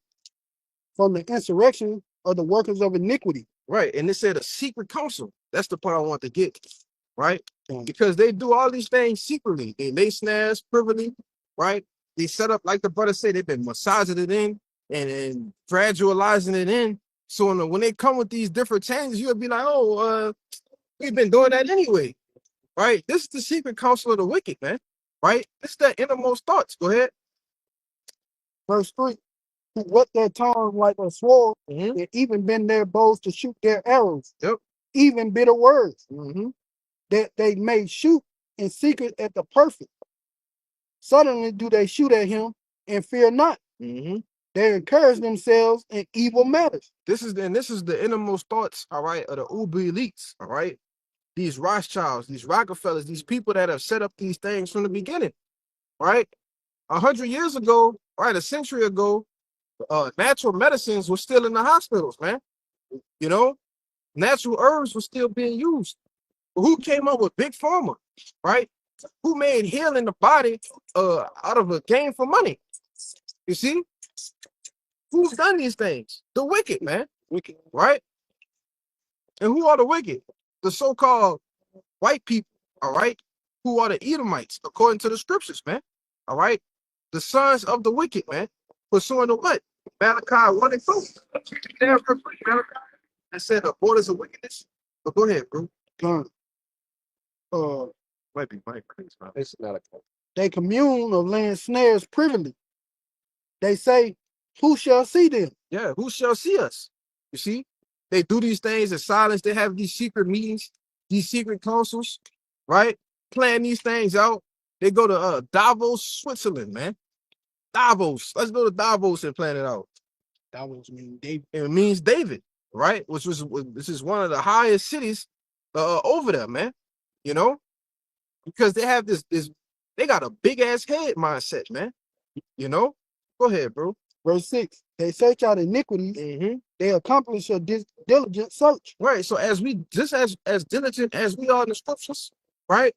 from the insurrection of the workers of iniquity. Right. And it said a secret counsel. That's the part I want to get. Right? Done. Because they do all these things secretly. They lay snares privily, right? They set up, like the brother said, they've been massaging it in and gradualizing it in. So when they come with these different changes, you'll be like, oh, we've been doing that anyway. Right? This is the secret counsel of the wicked, man. Right? This is their innermost thoughts. Go ahead. Verse 3. Who whet their tongue like a sword, Mm-hmm. and even bend their bows to shoot their arrows. Yep. Even bitter words, Mm-hmm. that they may shoot in secret at the perfect. Suddenly do they shoot at him and fear not. Mm-hmm. They encourage themselves in evil matters. This is the innermost thoughts, all right, of the uber elites, all right? These Rothschilds, these Rockefellers, these people that have set up these things from the beginning, right? 100 years ago, right, a century ago, natural medicines were still in the hospitals, man. You know, natural herbs were still being used. But who came up with big pharma, right? Who made healing the body out of a game for money? You see? Who's done these things? The wicked, man. Wicked. Right? And who are the wicked? The so-called white people, all right? Who are the Edomites, according to the scriptures, man. All right? The sons of the wicked, man. Pursuing the what? Malachi 1 and 4. There, Malachi. That said the borders of wickedness. But go ahead, bro. Gun. Might be Mike. It's not a They commune of laying snares privily. They say, who shall see them? Yeah, who shall see us? You see? They do these things in silence. They have these secret meetings, these secret councils, right? Plan these things out. They go to Davos, Switzerland, man. Davos. Let's go to Davos and plan it out. Davos mean David. It means David, right? This is one of the highest cities over there, man. You know, because they have this they got a big ass head mindset, man. You know, go ahead, bro. Verse 6. They search out iniquities. Mm-hmm. They accomplish a diligent search. Right. So as diligent as we are in the scriptures, right?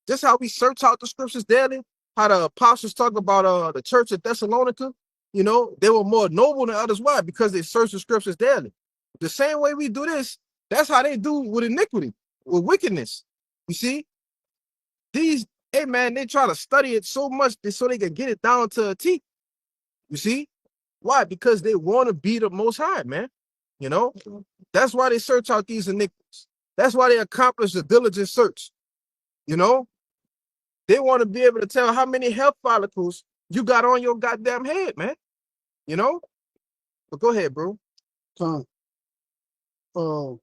Just how we search out the scriptures daily, how the apostles talk about the church at Thessalonica, you know, they were more noble than others. Why? Because they search the scriptures daily. The same way we do this, that's how they do with iniquity, with wickedness. You see? Hey man, they try to study it so much so they can get it down to a T. You see? Why? Because they want to be the most high, man. You know? That's why they search out these iniquities. That's why they accomplish the diligent search. You know? They want to be able to tell how many hair follicles you got on your goddamn head, man. You know? But go ahead, bro. Son. Both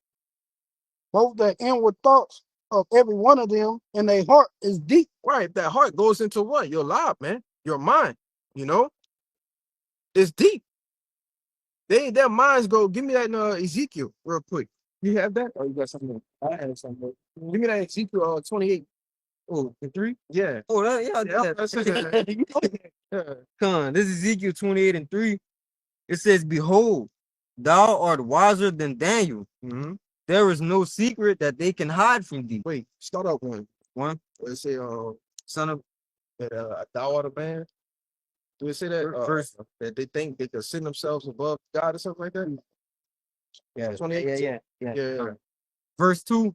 the inward thoughts of every one of them and their heart is deep. Right. That heart goes into what? Your life, man. Your mind. You know? It's deep. Their minds go, give me that Ezekiel real quick. You have that? Or you got something? I have something. Give me that Ezekiel 28. Oh, the 3? Yeah. Oh, that's Con, this is Ezekiel 28 and 3. It says, behold, thou art wiser than Daniel. Mm-hmm. There is no secret that they can hide from thee. Wait, start out one. Let's say, Son of thou art a man. Do it say that? First. That they think they can send themselves above God or something like that? Yeah. 28? Yeah. Verse 2.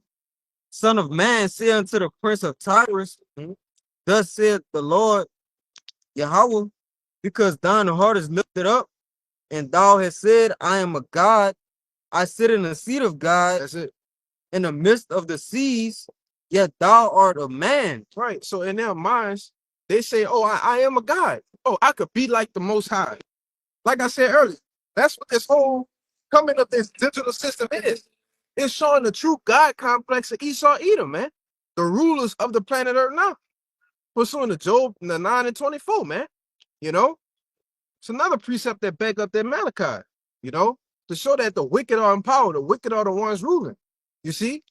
Son of man, say unto the prince of Tyrus, thus saith the Lord Yahweh, because thine heart is lifted up, and thou hast said, I am a God. I sit in the seat of God. That's it. In the midst of the seas, yet thou art a man. Right. So in their minds, they say, oh, I am a God. Oh, I could be like the Most High. Like I said earlier, that's what this whole coming of this digital system is. It's showing the true God complex of Esau Edom, man. The rulers of the planet Earth now. Pursuing the Job 9 and 24, man. You know? It's another precept that back up that Malachi, you know, to show that the wicked are in power, the wicked are the ones ruling. You see?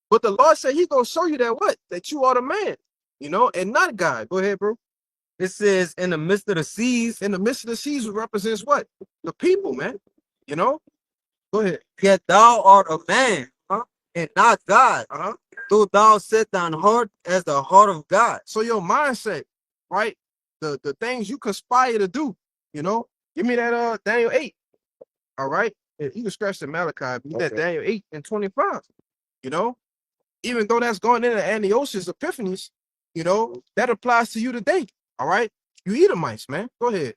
But the Lord said He's gonna show you that what? That you are the man, you know, and not God. Go ahead, bro. It says, in the midst of the seas. In the midst of the seas represents what? The people, man. You know? Go ahead. Yet thou art a man, and not God. Though thou set thine heart as the heart of God. So your mindset, right? The things you conspire to do, you know? Give me that Daniel 8. All right. You can scratch the Malachi, but that Daniel 8 and 25. You know, even though that's going into Antiochus Epiphanies, you know, that applies to you today. All right. You Edomites, man. Go ahead.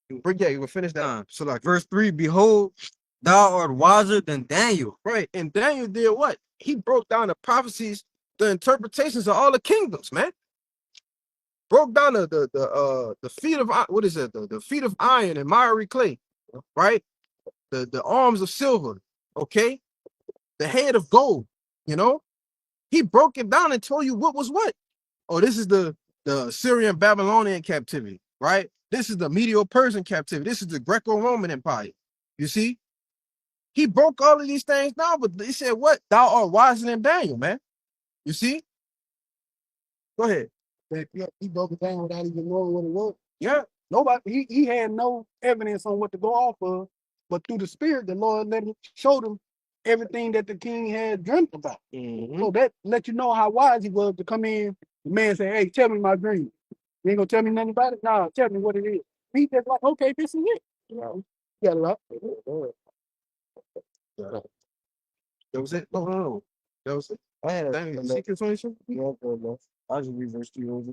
You will finish that. So like verse 3, behold, thou art wiser than Daniel. Right. And Daniel did what? He broke down the prophecies, the interpretations of all the kingdoms, man. Broke down the feet of what is it? The feet of iron and miry clay, right? The arms of silver, okay? The head of gold, you know? He broke it down and told you what was what. Oh, this is the Syrian Babylonian captivity, right? This is the Medo-Persian captivity. This is the Greco-Roman Empire. You see? He broke all of these things down, but he said, what? Thou art wiser than Daniel, man. You see? Go ahead. He broke it down without even knowing what it was. Yeah. Nobody, he had no evidence on what to go off of, but through the Spirit, the Lord showed him everything that the king had dreamt about. So that let you know how wise he was to come in. The man said, hey, tell me my dream. You ain't gonna tell me nothing about it? Nah, tell me what it is. He just like, okay, this is it. You know, got it up. That was it? No. That was it. I had Dang, secret 22? yeah, bro. I just reversed you over.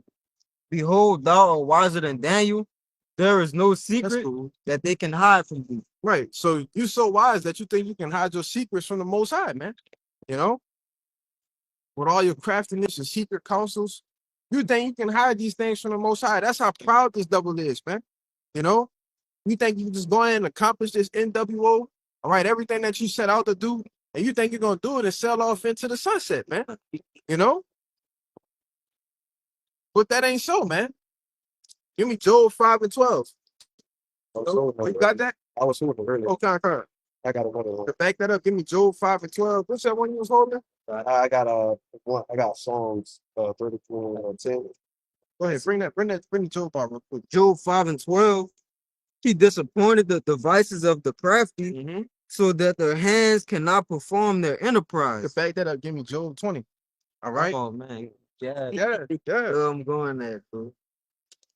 Behold, thou art wiser than Daniel. There is no That's secret cool. that they can hide from thee. Right. So you're so wise that you think you can hide your secrets from the Most High, man. You know, with all your craftiness and secret counsels, you think you can hide these things from the Most High. That's how proud this devil is, man. You know, you think you can just go in and accomplish this NWO, all right, everything that you set out to do, and you think you're gonna do it and sell off into the sunset, man. You know, but that ain't so, man. Give me Job 5 and 12. You got that? I was holding earlier. Okay, okay. I got another one. To back that up, give me Job 5 and 12. What's that one you was holding? I got one. I got Psalms 34 and 10. Go ahead, bring the Job out real quick. Job 5 and 12. He disappointed the devices of the crafty Mm-hmm. so that their hands cannot perform their To enterprise. back that up, give me Job 20. All right. Oh man. Yeah. Yeah. I'm going there, bro.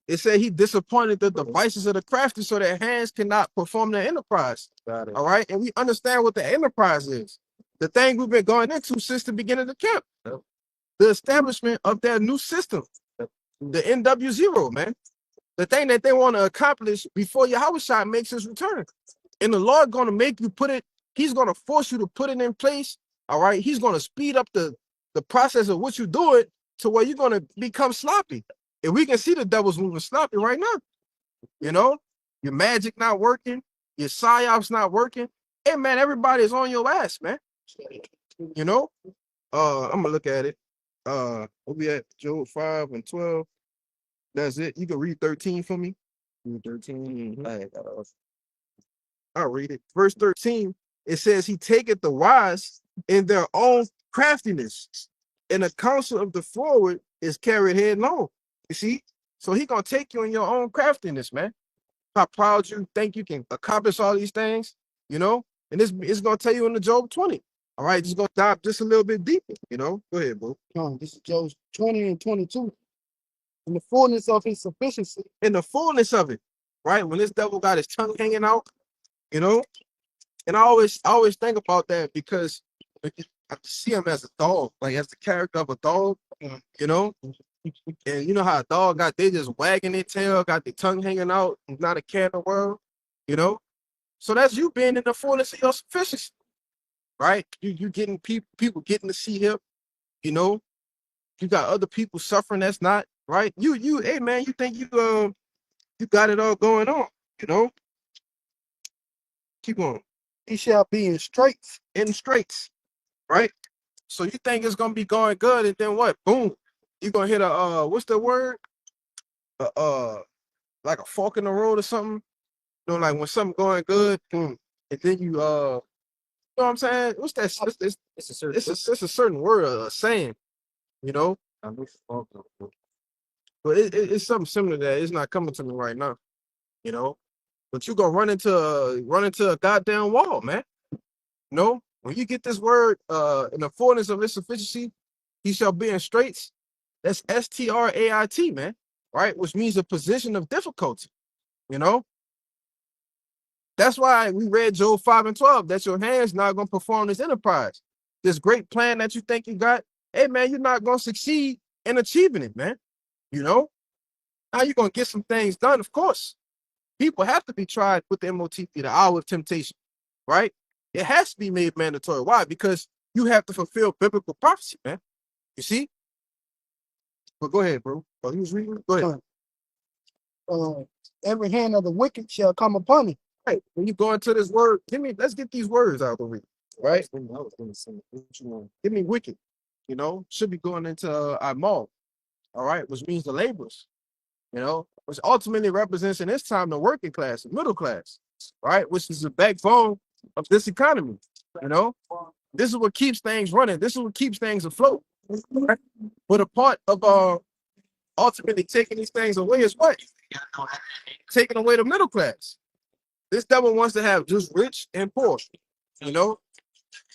It said he disappointed the devices of the crafty so their hands cannot perform their enterprise. Got it. All right. And we understand what the enterprise is. The thing we've been going into since the beginning of the camp. Yep. The establishment of their new system. The NW0, man. The thing that they want to accomplish before Yahushua makes his return. And the Lord going to make you put it, he's going to force you to put it in place. All right. He's going to speed up the process of what you do it to where you're going to become sloppy. And we can see the devil's moving sloppy right now. You know, your magic not working, your psyops not working. Hey man, everybody is on your ass, man. You know, I'm gonna look at it. We'll be at Job 5 and 12. That's it. You can read 13 for me. Read 13. Mhm. I'll read it. Verse 13, it says, he taketh the wise in their own craftiness, and the counsel of the forward is carried headlong. You see? So he gonna take you in your own craftiness, man. How proud you think you can accomplish all these things, you know? And this is gonna tell you in the Job 20. All right, just gonna dive just a little bit deeper, you know. Go ahead, bro. This is Job 20 and 22. In the fullness of his sufficiency. In the fullness of it, right? When this devil got his tongue hanging out, you know. And I always think about that because I see him as a dog, like as the character of a dog, you know. And you know how a dog they just wagging their tail, got their tongue hanging out, not a care in the world, you know. So that's you being in the fullness of your sufficiency, right? You getting people getting to see him, you know. You got other people suffering that's not right. Hey man, you think you got it all going on, you know. Keep on. He shall be in straits. In straits, right? So you think it's gonna be going good, and then what? Boom, you gonna hit a what's the word? Like a fork in the road or something. You know, like when something going good, and then you know what I'm saying? What's that? It's a certain word, a saying, you know. But it's something similar to that. It's not coming to me right now, you know. But you gonna run into a goddamn wall, man. You know, when you get this word in the fullness of its sufficiency, he shall be in straits. That's STRAIT, man, right? Which means a position of difficulty, you know. That's why we read Job 5 and 12, that your hands not going to perform this enterprise. This great plan that you think you got, hey, man, you're not going to succeed in achieving it, man. You know? Now you're going to get some things done, of course. People have to be tried with the MOTP, the hour of temptation, right? It has to be made mandatory. Why? Because you have to fulfill biblical prophecy, man. You see? But go ahead, bro. Oh, he was reading? Go ahead. Every hand of the wicked shall come upon him. Right. When you go into this word, let's get these words out the way, right? Give me wicked, you know, should be going into our mall, all right, which means the laborers, you know, which ultimately represents in this time the working class, the middle class, right, which is the backbone of this economy, you know. This is what keeps things running. This is what keeps things afloat. Right? But a part of ultimately taking these things away is what? Taking away the middle class. This devil wants to have just rich and poor, you know,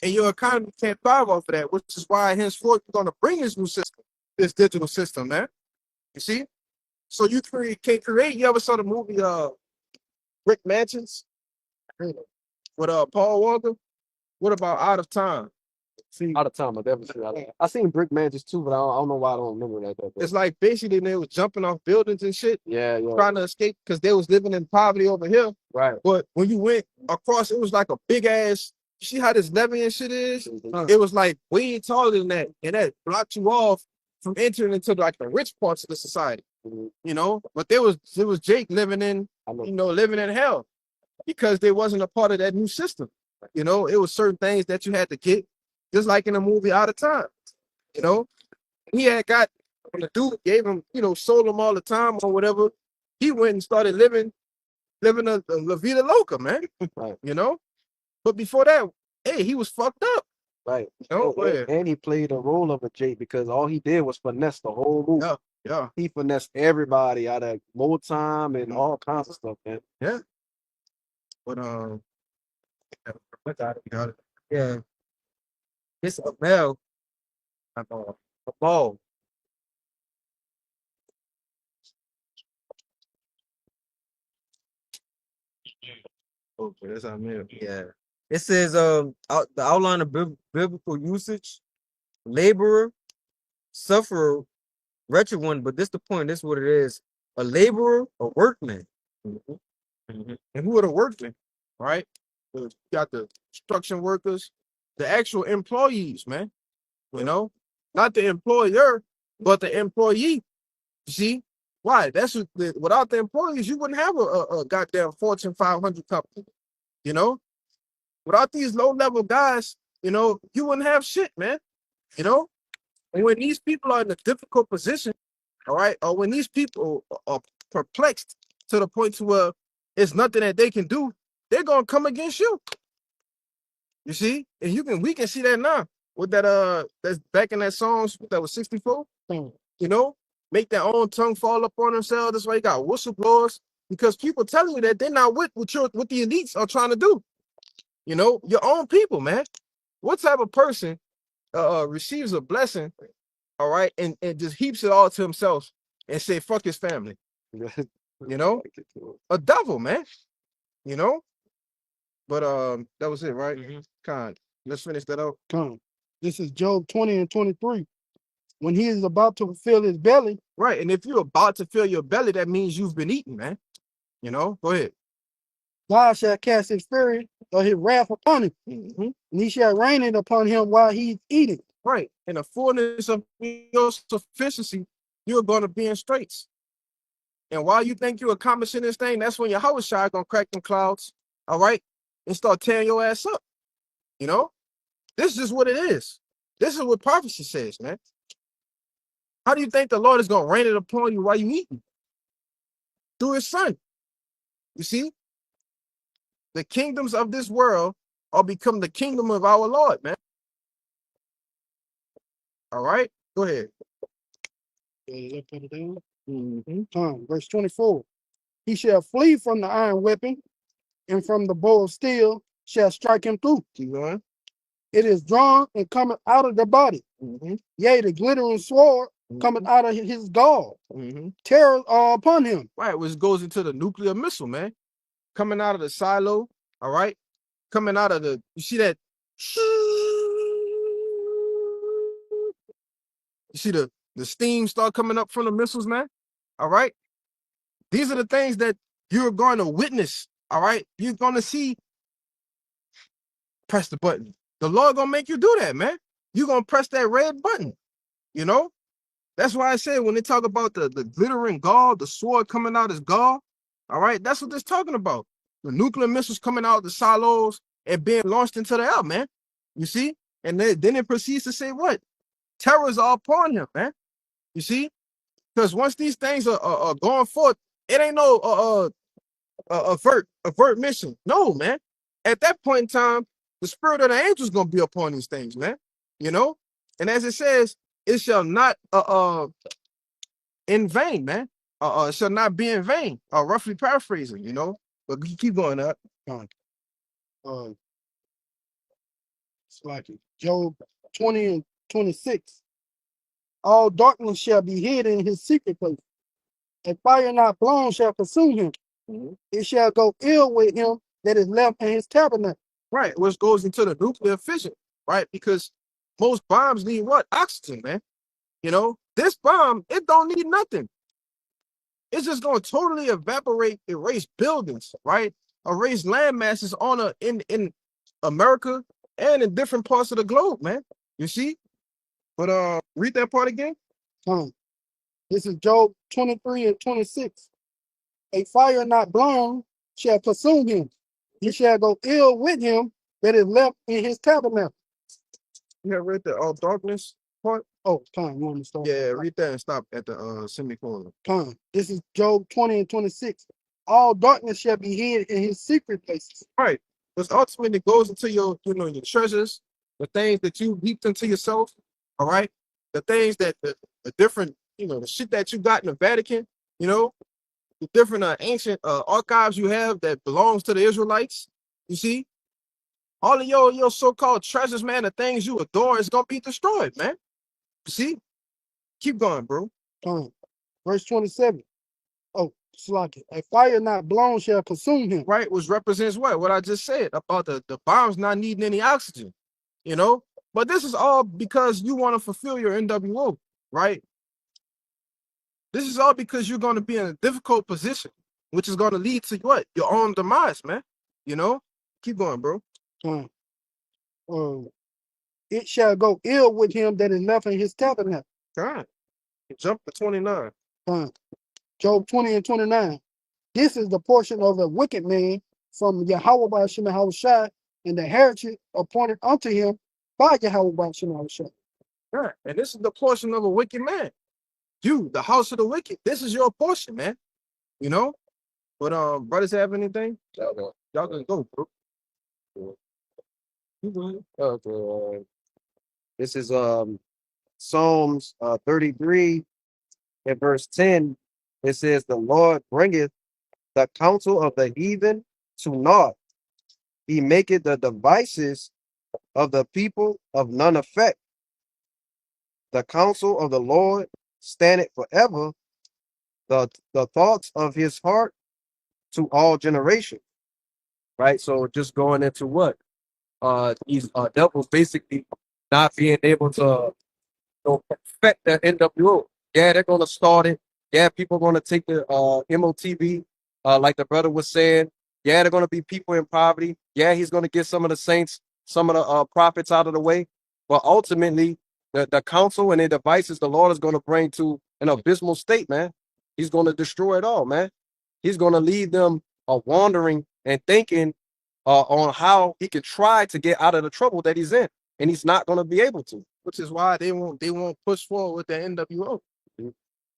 and your economy can't thrive off of that, which is why henceforth you're going to bring this new system, this digital system, man. You see? So you can create. You ever saw the movie Brick Mansions with Paul Walker? What about Out of Time? See, Out of time, I definitely seen that. I seen Brick Mansions too, but I don't know why I don't remember that. it's like basically they was jumping off buildings and shit, Yeah, trying to escape because they was living in poverty over here. right. But when you went across, it was like a big ass. You see how this levee and shit is? It was like way taller than that, and that blocked you off from entering into like the rich parts of the society. You know, but there was Jake living in living in hell because they wasn't a part of that new system. You know, it was certain things that you had to get, just like in the movie Out of Time. You know, he had got when the dude gave him, sold him all the time or whatever. He went and started living a La Vida Loca, man. Right. You know, but before that, hey, he was fucked up. Right. You know, And he played the role of a Jake because all he did was finesse the whole movie. Yeah. He finessed everybody out of more time and all kinds of stuff, man. Yeah. But got it. Yeah. It's a bell. A ball. Okay, that's how I mean. Yeah. It says the outline of biblical usage, laborer, sufferer, wretched one, but this the point, this is what it is. A laborer, a workman. And who are the workmen, right? You got the construction workers, the actual employees, man. You know, not the employer, but the employee. You see, why? Without the employees, you wouldn't have a goddamn Fortune 500 company. You know, without these low level guys, you wouldn't have shit, man. You know, and when these people are in a difficult position, all right, or when these people are perplexed to the point to where it's nothing that they can do, they're gonna come against you. You see, and we can see that now with that's back in that song that was 64. You know, make their own tongue fall upon themselves. That's why you got whistleblowers because people telling you that they're not with what the elites are trying to do. You know, your own people, man. What type of person receives a blessing, all right, and just heaps it all to himself and say fuck his family? You know, a devil, man. You know, but that was it, right? Con, let's finish that up. Come. This is Job 20 and 23. When he is about to fill his belly, Right, and if you're about to fill your belly, that means you've been eating, man. You know, go ahead. God shall cast his fury or his wrath upon him, and he shall rain it upon him while he's eating. Right, in the fullness of your sufficiency, you're going to be in straits. And while you think you're accomplishing this thing, that's when your house shy gonna crack them clouds, all right, and start tearing your ass up. You know, this is just what it is. This is what prophecy says, man. How do you think the Lord is gonna rain it upon you while you eating? Through His Son. You see, the kingdoms of this world are become the kingdom of our Lord, man. All right, go ahead. Put it down. Verse 24. He shall flee from the iron weapon, and from the bow of steel shall strike him through. Keep going. It is drawn and cometh out of the body. Yea, the glittering sword cometh out of his gall. Terrors are upon him. Right, which goes into the nuclear missile, man. Coming out of the silo, all right? Coming out of you see that? You see the steam start coming up from the missiles, man? All right? These are the things that you're going to witness, all right? You're going to see. Press the button. The Lord gonna make you do that, man. You're gonna press that red button, you know? That's why I said when they talk about the glittering gall, the sword coming out as gall, all right? That's what they're talking about. The nuclear missiles coming out of the silos and being launched into the air, man. You see? And then it proceeds to say what? Terrors are upon him, man. You see? Because once these things are going forth, it ain't no avert mission. No, man. At that point in time, the spirit of the angels gonna be upon these things, man. You know? And as it says, it shall not in vain, man. It shall not be in vain. Roughly paraphrasing, you know. But keep going up. It's like Job 20 and 26. All darkness shall be hid in his secret place, A fire not blown shall consume him. It shall go ill with him that is left in his tabernacle. Right, which goes into the nuclear fission, right? Because most bombs need what? Oxygen, man. You know, this bomb, it don't need nothing. It's just gonna totally evaporate, erase buildings, right? Erase land masses in America and in different parts of the globe, man. You see? But read that part again. This is Job 23 and 26. A fire not blown shall consume him. He shall go ill with him that is left in his tabernacle. You have read the darkness part? Oh, time. You want me to start? Yeah, read that and stop at the semicolon. Time. This is Job 20 and 26. All darkness shall be hid in his secret places. Right. Because ultimately it goes into your, your treasures, the things that you heaped into yourself. All right. The things that the different, the shit that you got in the Vatican, the different ancient archives you have that belongs to the Israelites. You see, all of your so-called treasures, man, the things you adore is gonna be destroyed, man. You see, keep going, bro. Verse 27. Oh, Slaki. A fire not blown shall consume him. Right, which represents what? What I just said about the bombs not needing any oxygen, But this is all because you want to fulfill your NWO, right? This is all because you're going to be in a difficult position, which is going to lead to what? Your own demise, man. Keep going, bro. It shall go ill with him that is left in his tabernacle. God. Jump to 29. Job 20 and 29. This is the portion of a wicked man from Yahweh by Shema Hawashai, and the heritage appointed unto him by Yahweh by Shema Hawashai. Right. And this is the portion of a wicked man. You, the house of the wicked. This is your portion, man. But brothers have anything? Y'all can go, bro. Okay. This is Psalms 33 and verse 10. It says, "The Lord bringeth the counsel of the heathen to naught. He maketh the devices of the people of none effect. The counsel of the Lord standeth forever, the thoughts of his heart to all generations." Right? So just going into what? These devils basically not being able to perfect the NWO. Yeah, they're gonna start it. Yeah, people are gonna take the MOTB, like the brother was saying. Yeah, they're gonna be people in poverty. Yeah, he's gonna get some of the saints, some of the prophets out of the way. But ultimately, the council and their devices, the Lord is gonna bring to an abysmal state, man. He's gonna destroy it all, man. He's gonna leave them wandering and thinking on how he can try to get out of the trouble that he's in, and he's not gonna be able to. Which is why they won't push forward with the NWO.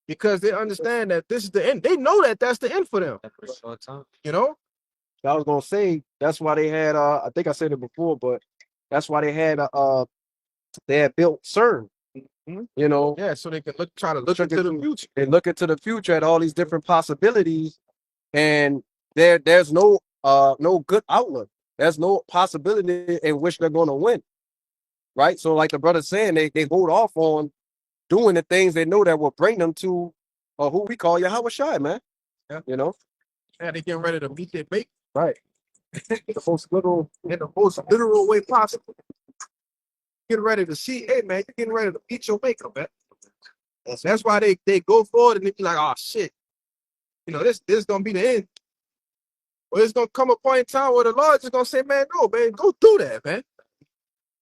Because they understand that this is the end. They know that that's the end for them. I was gonna say that's why they had I think I said it before, but that's why they had built CERN. Yeah, so they can try to look into the future. They look into the future at all these different possibilities, and there's no good outlook. There's no possibility in which they're gonna win. Right. So like the brother saying, they hold off on doing the things they know that will bring them to who we call Yahweh Shai, man. Yeah. Yeah, they getting ready to meet their mate. Right. In the most literal way possible. Getting ready to see, hey man, you're getting ready to meet your maker, man. That's why they go forward and they be like, oh shit. This gonna be the end. Well, it's gonna come a point in time where the Lord is gonna say, man, no, man, go do that, man.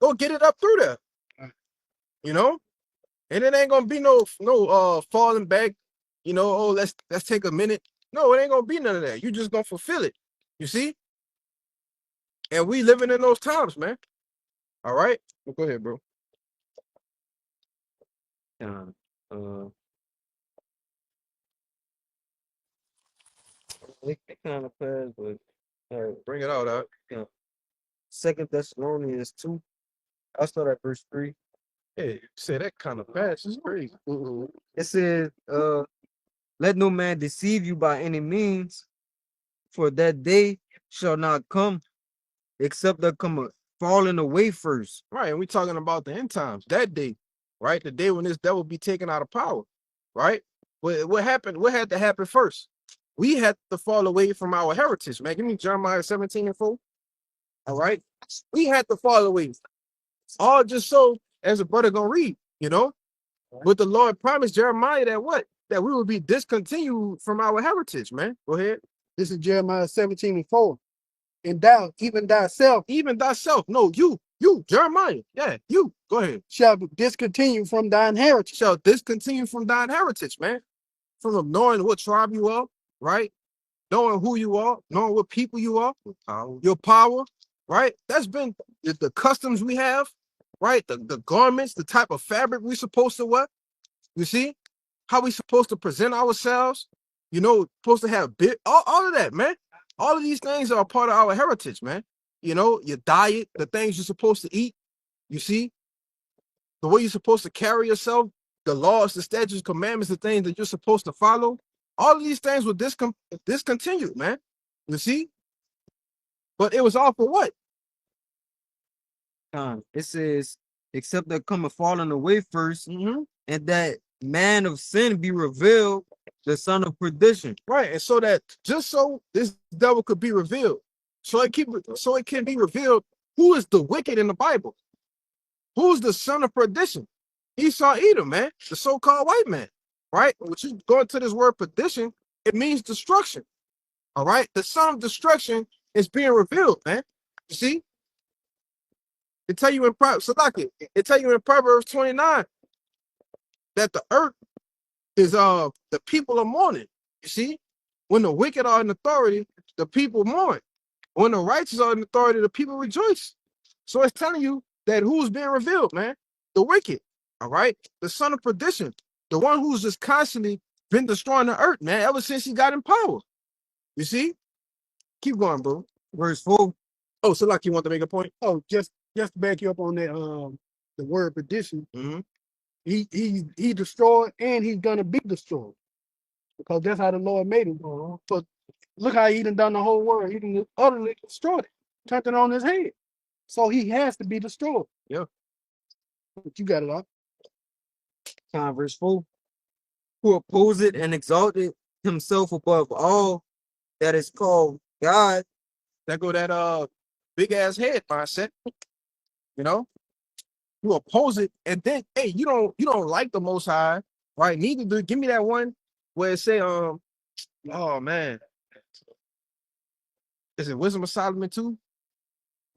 Go get it up through there. And it ain't gonna be no falling back, oh, let's take a minute. No, it ain't gonna be none of that. You just gonna fulfill it. You see? And we living in those times, man. All right. Well, go ahead, bro. It kind of fast, but Bring it out. yeah. 2 Thessalonians 2. I'll start at verse 3. Hey, you say that kind of fast. It's crazy. It says, let no man deceive you by any means, for that day shall not come, except there come a falling away first. Right, and we talking about the end times, that day, right? The day when this devil be taken out of power, right? what happened? What had to happen first? We had to fall away from our heritage, man. Give me Jeremiah 17:4. All right. We had to fall away. All just so, as a brother gonna read, you know. But the Lord promised Jeremiah that what? That we would be discontinued from our heritage, man. Go ahead. This is Jeremiah 17:4. And thou, even thyself, Even thyself. No, you, Jeremiah. Yeah, you. Go ahead. shall discontinue from thine heritage. Shall discontinue from thine heritage, man. From knowing what tribe you are, right? Knowing who you are, knowing what people you are, your power, right? That's been the customs we have, right? The garments, the type of fabric we're supposed to wear. You see? How we supposed to present ourselves, you know, supposed to have all of that, man. All of these things are a part of our heritage, man. You know, your diet, the things you're supposed to eat, you see, the way you're supposed to carry yourself, the laws, the statutes, commandments, the things that you're supposed to follow. All of these things were discontinued, man. You see? But it was all for what? It says, except there come a falling away first, and that man of sin be revealed, the son of perdition. Right. And so that just so this devil could be revealed, so it can be revealed who is the wicked in the Bible. Who's the son of perdition? Esau Edom, man, the so-called white man. Right? When you go into this word perdition, it means destruction. All right. The son of destruction is being revealed, man. You see? It tell you in Proverbs 29 that the earth is the people are mourning. You see? When the wicked are in authority, the people mourn. When the righteous are in authority, the people rejoice. So it's telling you that who's being revealed, man? The wicked. All right? The son of perdition. The one who's just constantly been destroying the earth, man, ever since he got in power. You see? Keep going, bro. Verse 4. Oh, so like you want to make a point? Oh, just to back you up on that, the word perdition. He destroyed and he's gonna be destroyed because that's how the Lord made him. So look how he done the whole world. He done utterly destroyed it, turned it on his head. So he has to be destroyed. Yeah. But you got it up. Verse 4. Who opposed and exalted himself above all that is called God. That go that big ass head mindset. You know? You oppose it, and then hey, you don't like the Most High, right? Neither do. Give me that one where it say oh man, is it Wisdom of Solomon 2?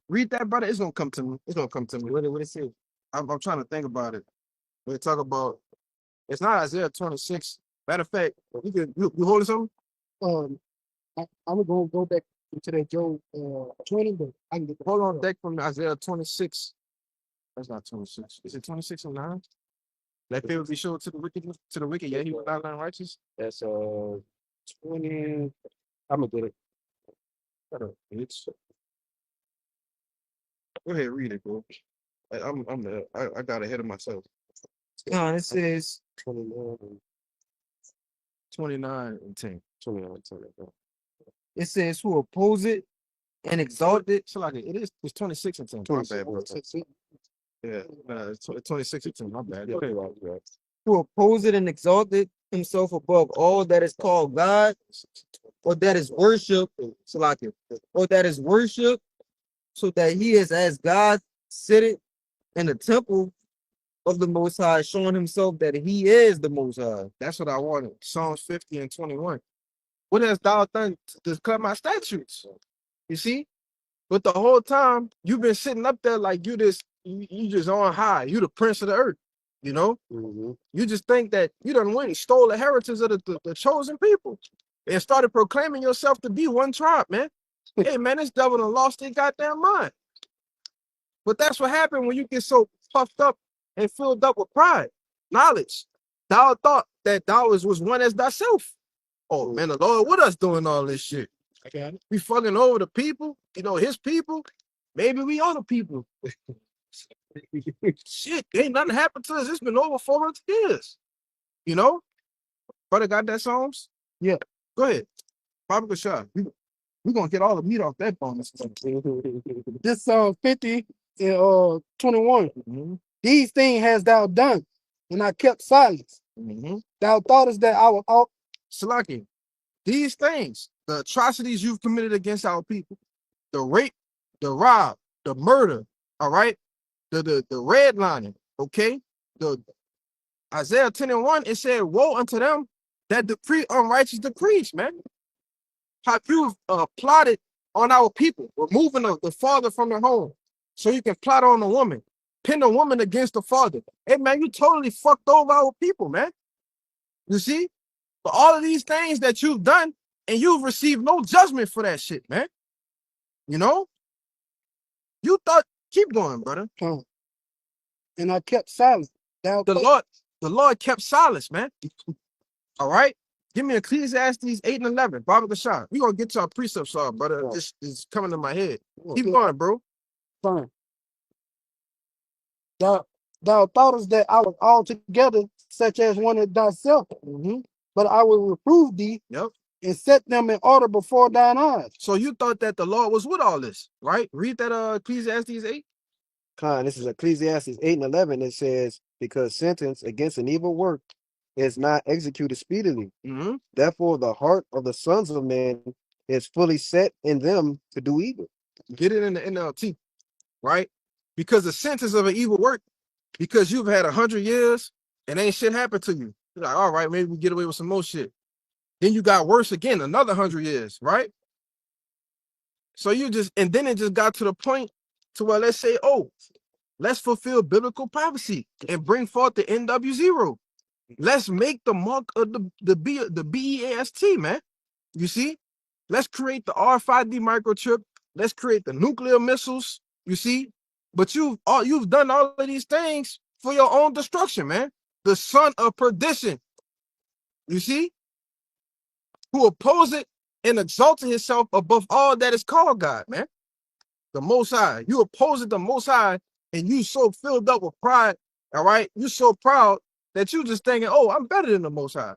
Read that, brother. It's gonna come to me. It's gonna come to me. What it say? I'm trying to think about it. We talk about it's not Isaiah 26. Matter of fact, you holding something? I'm gonna go back to that Job 20, but I can get the Hold on, deck from Isaiah 26. That's not 26. Is it 26 or 9? That favor be showed to the wicked, yeah, he will not learn righteous. That's 20. I'm gonna get it. Shut up, bitch. Go ahead, read it, bro. I got ahead of myself. It says 29 and 10. 29 and 10. it says who oppose it and exalt it. So like it's 26 and 10. My bad, bro. Yeah, it's 26 and 10. My bad. Okay, right. Who oppose it and exalted himself above all that is called God, or that is worship, or that is worship, so that he is as God sitteth in the temple of the Most High, showing himself that he is the Most High. That's what I wanted. Psalms 50 and 21. What has thou done to cut my statutes? You see? But the whole time you've been sitting up there like you just on high. You the prince of the earth. You know? You just think that you done went and stole the heritage of the chosen people and started proclaiming yourself to be one tribe, man. Hey, man, this devil done lost their goddamn mind. But that's what happened when you get so puffed up and filled up with pride, knowledge. Thou thought that thou was one as thyself. Oh, man, the Lord with us doing all this shit. I got it. We fucking over the people, you know, his people. Maybe we are the people. Shit, ain't nothing happened to us. It's been over 400 years. You know? Brother got that Psalms? Yeah. Go ahead. Baba shot. We're gonna get all the meat off that bone. This 50 and 21. These things hast thou done, and I kept silence. Thou thoughtest that I was all Salaki, these things, the atrocities you've committed against our people, the rape, the rob, the murder, all right, the redlining, okay, the Isaiah 10:1, it said, woe unto them that decree unrighteous decrees, man. How you've plotted on our people, removing the father from their home so you can plot on the woman, pin the woman against the father. Hey, man, you totally fucked over our people, man. You see? But all of these things that you've done, and you've received no judgment for that shit, man. You know? You thought, keep going, brother. and I kept silent. The Lord kept silence, man. All right? Give me Ecclesiastes 8 and 11. Baba Kashar. We're going to get to our precepts, brother. This is coming to my head. Keep going, bro. Fine. Thou thoughtest that I was altogether such as one of thyself, but I will reprove thee and set them in order before thine eyes. So you thought that the Lord was with all this, right? Read that Ecclesiastes 8. This is Ecclesiastes 8 and 11. It says, because sentence against an evil work is not executed speedily. Therefore, the heart of the sons of men is fully set in them to do evil. Get it in the NLT, right? Because the sentence of an evil work, because you've had 100 years and ain't shit happened to you. You're like, all right, maybe we get away with some more shit. Then you got worse again, another 100 years, right? So and then it just got to the point to where let's say, oh, let's fulfill biblical prophecy and bring forth the NW0. Let's make the mark of the BEAST, man. You see? Let's create the RFID microchip. Let's create the nuclear missiles. You see? But you've done all of these things for your own destruction, man. The son of perdition. You see? Who oppose it and exalted himself above all that is called God, man. The Most High. You oppose the Most High, and you so filled up with pride, all right? You're so proud that you just thinking, oh, I'm better than the Most High.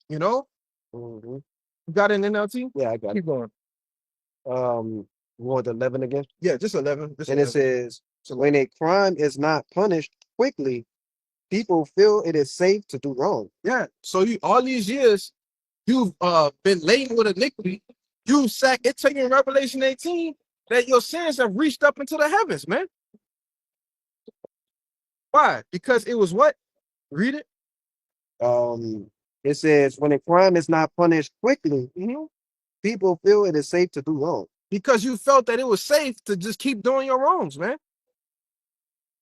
You know? You got an NLT? Yeah, I got Keep going. You want 11 again? Yeah, just 11. Just and 11. It says, when a crime is not punished quickly, people feel it is safe to do wrong. Yeah. So all these years, you've been laden with iniquity. It tell you in Revelation 18 that your sins have reached up into the heavens, man. Why? Because it was what? Read it. It says, when a crime is not punished quickly, people feel it is safe to do wrong. Because you felt that it was safe to just keep doing your wrongs, man.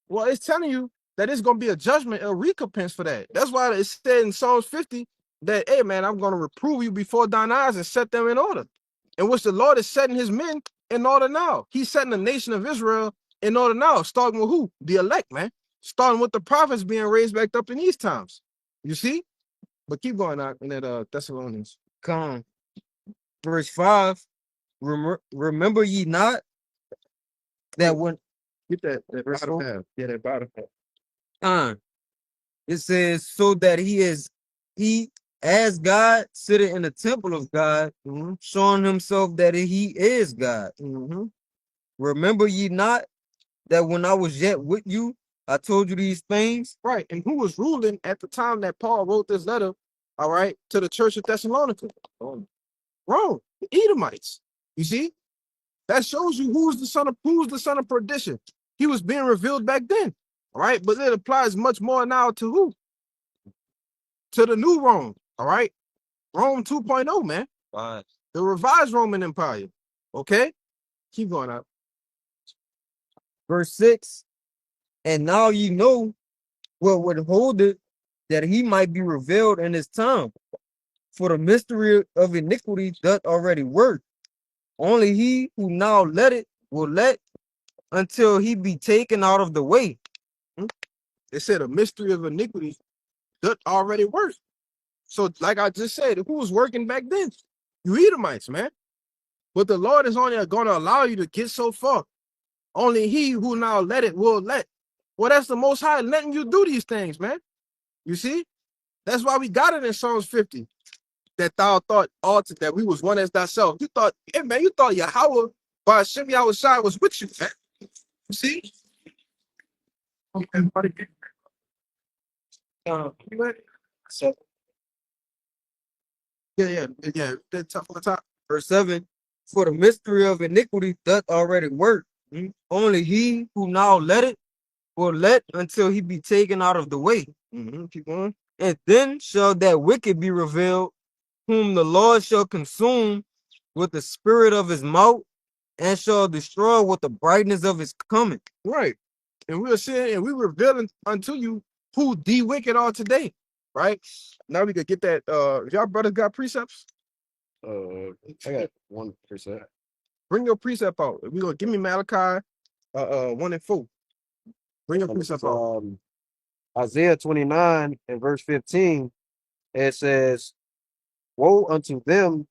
Well, it's telling you that it's going to be a judgment, a recompense for that. That's why it said in Psalms 50 that, hey, man, I'm going to reprove you before thine eyes and set them in order. In which the Lord is setting his men in order now. He's setting the nation of Israel in order now, starting with who? The elect, man. Starting with the prophets being raised back up in these times. You see? But keep going out in that Thessalonians. Come. Verse 5. Remember ye not that when Get that bottom half. Yeah, that bottom half. It says, so that he as God sitteth in the temple of God, showing himself that he is God. Remember ye not that when I was yet with you, I told you these things? Right. And who was ruling at the time that Paul wrote this letter, all right, to the church of Thessalonica? Rome, the Edomites. You see? That shows you who's the son of perdition. He was being revealed back then. All right. But it applies much more now to who? To the new Rome. All right. Rome 2.0, man. Right. The revised Roman Empire. Okay. Keep going up. Verse 6. And now ye know what would hold it, that he might be revealed in his time. For the mystery of iniquity doth already work. Only he who now let it will let until he be taken out of the way. It said a mystery of iniquity doth already work. So, like I just said, who was working back then? You Edomites, man. But the Lord is only going to allow you to get so far. Only he who now let it will let. Well, that's the Most High letting you do these things, man. You see? That's why we got it in Psalms 50. That thou thought altered that we was one as thyself. You thought, hey, man, you thought Yahweh by Hashem Yahushua was with you, man. You see? Okay, buddy. You ready? So, Yeah. That top on the top. verse 7, for the mystery of iniquity doth already work. Only he who now let it will let until he be taken out of the way. Keep going. And then shall that wicked be revealed, whom the Lord shall consume with the spirit of his mouth, and shall destroy with the brightness of his coming. Right. And we're saying, and we revealing unto you who the wicked are today. Right. Now we could get that. If y'all brothers got precepts, I got 1%. bring your precept out. We're gonna give me Malachi 1 and 4. Bring your precept out. Isaiah 29 and verse 15, it says, woe unto them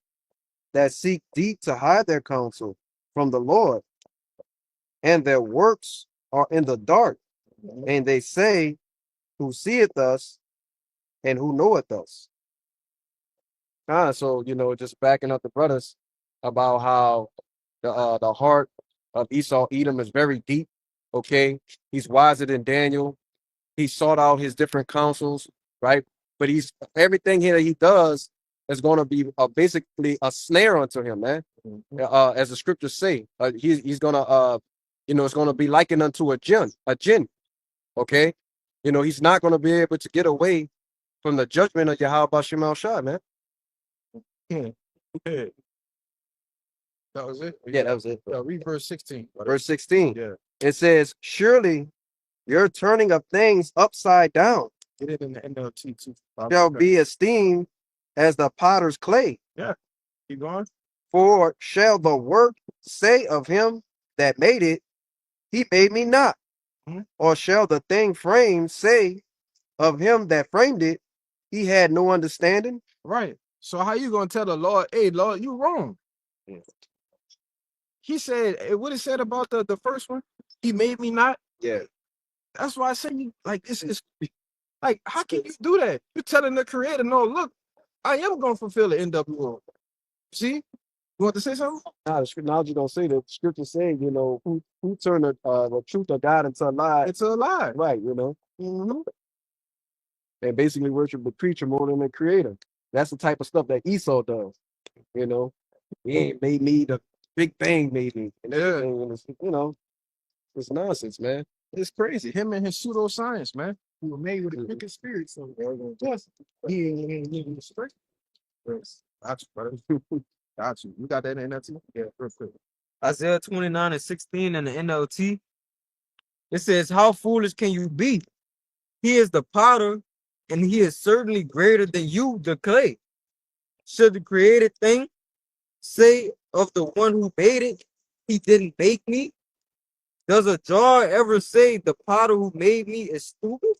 that seek deep to hide their counsel from the Lord, and their works are in the dark. And they say, who seeth us and who knoweth us? So, just backing up the brothers about how the heart of Esau Edom is very deep. Okay. He's wiser than Daniel. He sought out his different counsels, right? But everything here he does is going to be basically a snare unto him, man. As the scriptures say, he's going to, it's going to be likened unto a jinn, okay? He's not going to be able to get away from the judgment of Yahweh Shemal Shah, man. That was it. Yeah, that was it. Read verse 16. Verse 16. Yeah. It says, surely your turning of things upside down Get it in the NLT too. shall be esteemed as the potter's clay. Yeah. Keep going. For shall the work say of him that made it, he made me not? Or shall the thing framed say of him that framed it, he had no understanding? Right. So how you gonna tell the Lord, hey Lord, you wrong? He said, what it said about the first one, he made me not. Yeah. That's why I say you like this is like, how can you do that? You're telling the creator, no, look, I am gonna fulfill the NWO. See? You want to say something? Now I was gonna say the scripture saying, who turned the truth of God into a lie. It's a lie. Right, and basically worship the creature more than the creator. That's the type of stuff that Esau does. He ain't made me, the big bang made me. Yeah. And it's nonsense, man. It's crazy. Him and his pseudoscience, man. We were made with a crooked spirit, so yes, he ain't living straight. Got you, brother. Got you. You got that in NLT? Yeah, real quick. Isaiah 29 and 16 in the NLT. It says, how foolish can you be? He is the potter, and he is certainly greater than you, the clay. Should the created thing say of the one who made it, he didn't make me? Does a jar ever say the potter who made me is stupid?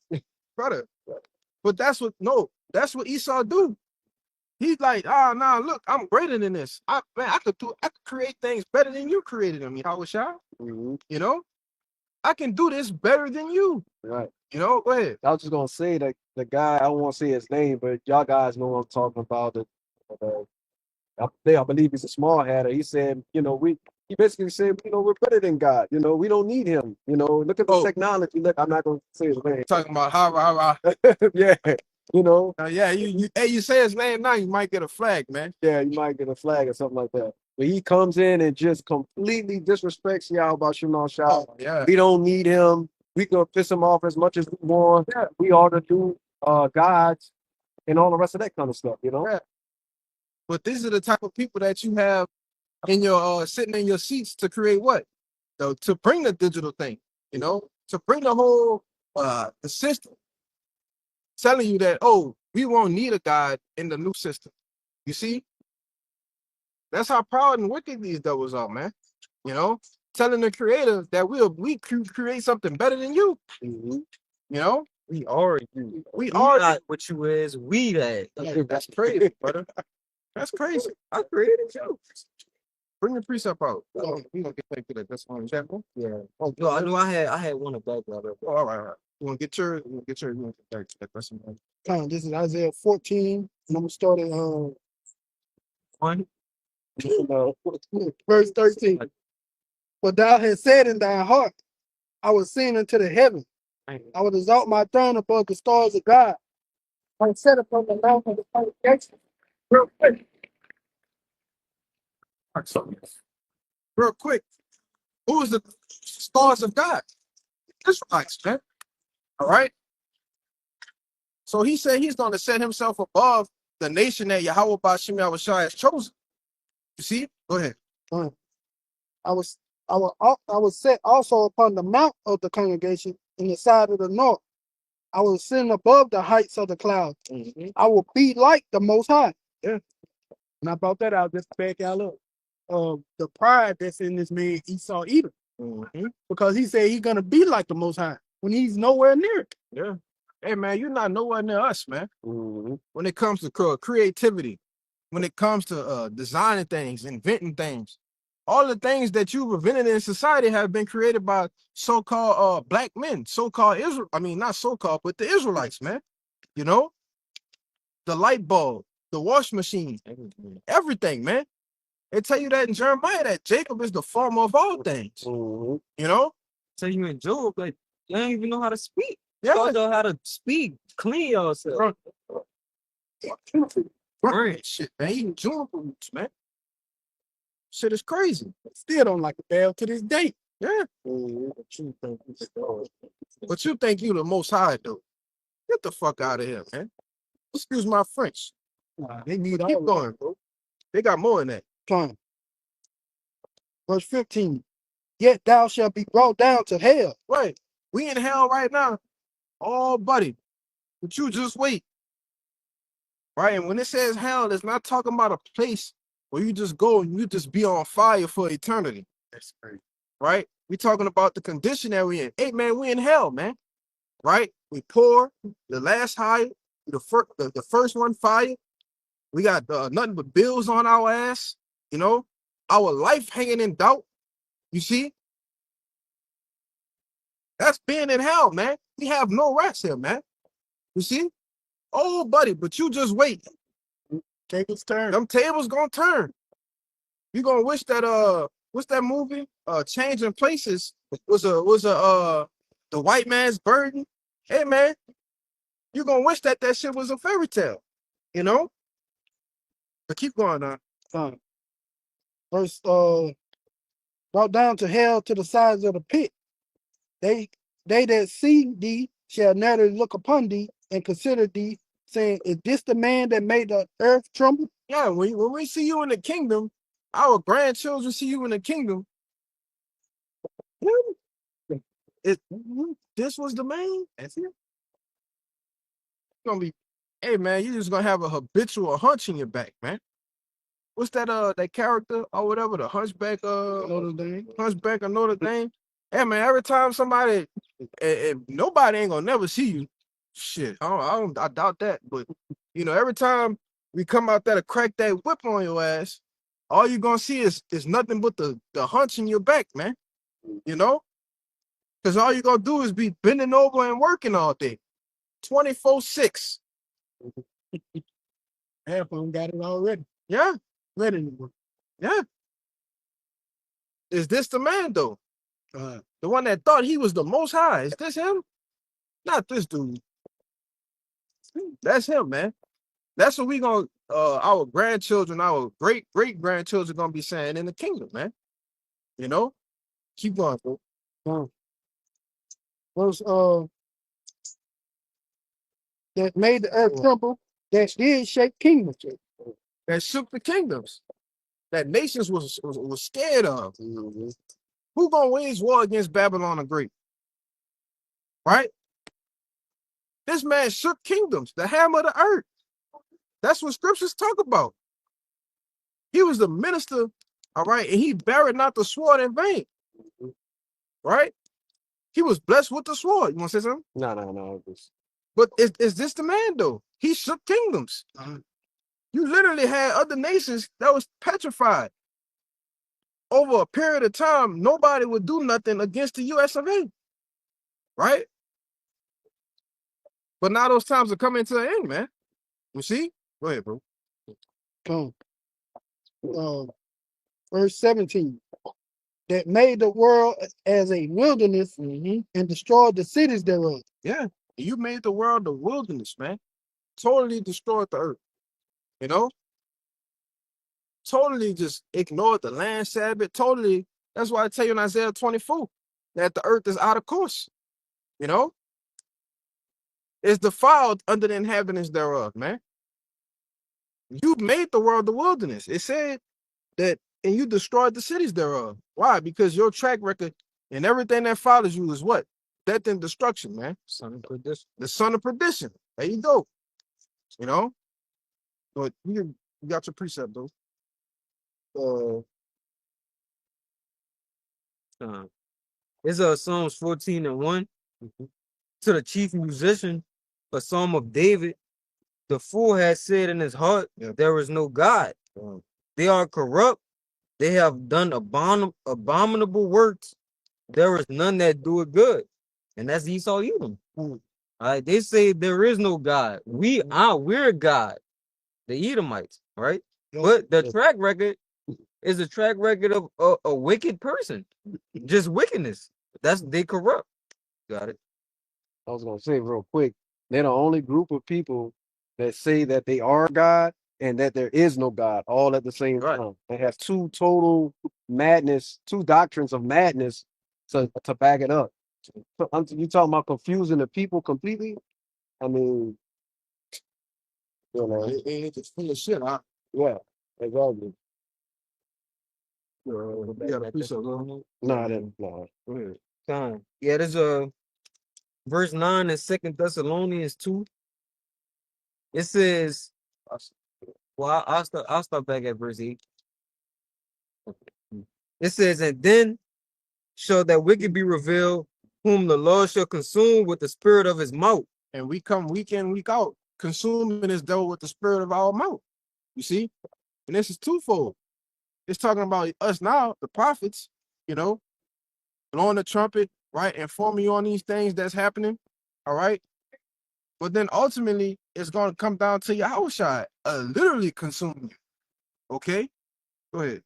Brother. But that's what Esau do. He's like, nah, look, I'm greater than this. I could create things better than you created them, Yahweh Shah. I can do this better than you. Right. Go ahead. I was just gonna say that the guy, I don't want to say his name, but y'all guys know what I'm talking about. I believe he's a small hatter. He said, he basically said, we're better than God. We don't need him. Look at the technology. Look, I'm not gonna say his name. Talking about ha. Yeah. Yeah, you say his name now, you might get a flag, man. Yeah, you might get a flag or something like that. But he comes in and just completely disrespects Yahweh Shemal Shah. Yeah. We don't need him. We can piss him off as much as we want. Yeah. We ought to do gods and all the rest of that kind of stuff, Yeah. But these are the type of people that you have in your sitting in your seats to create what? To bring the digital thing, to bring the whole the system, telling you that, we won't need a God in the new system. You see? That's how proud and wicked these devils are, man. Telling the creator that we create something better than you. We are you. We are not what you is, we that. That's crazy, brother. That's crazy. I created you. Bring the precept out. We gonna get back to that. That's on example. Yeah. No, I knew I had one of that, brother. All right. You want to get yours? You want to get back to that. That's This is Isaiah 14, and I'm gonna start at One. verse 13. But thou hast said in thy heart, I will sing unto the heaven. I will exalt my throne above the stars of God. I set upon the mouth of the congregation. Real quick. Real quick. Who is the stars of God? Israelites, man. All right. So he said he's going to set himself above the nation that Yahweh Bashim Yahushua has chosen. You see? Go ahead. I was I was set also upon the mount of the congregation in the side of the north. I was sitting above the heights of the clouds. I will be like the Most High. Yeah. And I brought that out just to back y'all up. The pride that's in this man Esau Edom. Because he said he's gonna be like the Most High when he's nowhere near it. Yeah. Hey man, you're not nowhere near us, man. When it comes to creativity, when it comes to designing things, inventing things, all the things that you've invented in society have been created by so-called black men, so-called Israel. I mean, not so-called, but the Israelites, man. You know, the light bulb, the wash machine, everything, man. They tell you that in Jeremiah that Jacob is the former of all things. You know? Tell you in Job, like, you don't even know how to speak. Yeah. You don't know how to speak. Clean yourself. Right. Shit, man. Eating juniper roots, man. Shit is crazy. Still don't like the bell to this day. Yeah. But you think you the most high, though. Get the fuck out of here, man. Excuse my French. They need Keep all going, bro. They got more than that. time. Verse 15. Yet thou shalt be brought down to hell. Right. We in hell right now. Oh, buddy. But you just wait. Right. And when it says hell, it's not talking about a place where you just go and you just be on fire for eternity. That's crazy. Right? We talking about the condition that we in. Hey, man, we in hell, man. Right? We poor. The last high. The first one fire. We got nothing but bills on our ass. You know? Our life hanging in doubt. You see? That's being in hell, man. We have no rest here, man. You see? Oh, buddy, but you just wait. Tables turn. Them tables gonna turn. You gonna wish that what's that movie? Changing Places was the white man's burden. Hey man, you gonna wish that shit was a fairy tale, you know? But keep going on. Verse brought down to hell to the sides of the pit. They that see thee shall never look upon thee and consider thee, saying, is this the man that made the earth tremble? Yeah, when we see you in the kingdom, our grandchildren see you in the kingdom. This was the man. That's it. Gonna be, hey man, you just gonna have a habitual hunch in your back, man. What's that character or whatever, the hunchback Notre Dame. Hunchback of Notre Dame? Hey man, every time somebody, nobody ain't gonna never see you. Shit, I doubt that. But you know, every time we come out there to crack that whip on your ass, all you gonna see is nothing but the hunch in your back, man. You know, because all you gonna do is be bending over and working all day, 24/6. Half of them got it already. Yeah, Ready to work. yeah. Is this the man though? The one that thought he was the most high. Is this him? Not this dude. That's him, man. That's what we gonna our grandchildren, our great grandchildren gonna be saying in the kingdom, man. You know? Keep going, bro. Verse that made the earth tremble, that did shake kingdoms. That shook the kingdoms. That nations was scared of. Who gonna wage war against Babylon the Great? Right? This man shook kingdoms, the hammer of the earth. That's what scriptures talk about. He was the minister, all right, and he buried not the sword in vain. Right? He was blessed with the sword. You want to say something? No. But is this the man, though? He shook kingdoms. You literally had other nations that was petrified. Over a period of time, nobody would do nothing against the US of A. Right? But now those times are coming to an end, man. You see? Go ahead, bro. Verse 17. That made the world as a wilderness and destroyed the cities thereof. Yeah. You made the world a wilderness, man. totally destroyed the earth. You know, totally just ignored the land Sabbath. Totally. That's why I tell you in Isaiah 24 that the earth is out of course. You know, it's defiled under the inhabitants thereof, man. You made the world the wilderness. It said that, and you destroyed the cities thereof. Why? Because your track record and everything that follows you is what? Death and destruction, man. Son of perdition. The son of perdition. There you go. You know, but you got your precept though. It's Psalms 14:1. To the chief musician, a psalm of David. The fool has said in his heart, there is no God. They are corrupt. They have done abominable works. There is none that do it good. And that's Esau Edom. All right, they say there is no God. We're God, the Edomites, right? But the track record is a track record of a wicked person, just wickedness. They corrupt. Got it. I was gonna say real quick, they're the only group of people that say that they are God and that there is no God all at the same time. They have two total madness, two doctrines of madness to back it up. You talking about confusing the people completely? I mean, you know, It just full of shit, huh? yeah, exactly. You got a precept, huh? No, I didn't. No. Go ahead. Yeah, there's a verse 9 in 2 Thessalonians 2. It says, well, I'll start back at verse 8. It says, and then shall that wicked be revealed, whom the Lord shall consume with the spirit of his mouth. And we come week in, week out, consuming this devil with the spirit of our mouth. You see? And this is twofold. It's talking about us now, the prophets, you know, blowing the trumpet, right? Informing you on these things that's happening. All right. But then ultimately, it's going to come down to Yahushua literally consuming you. Okay? Go ahead.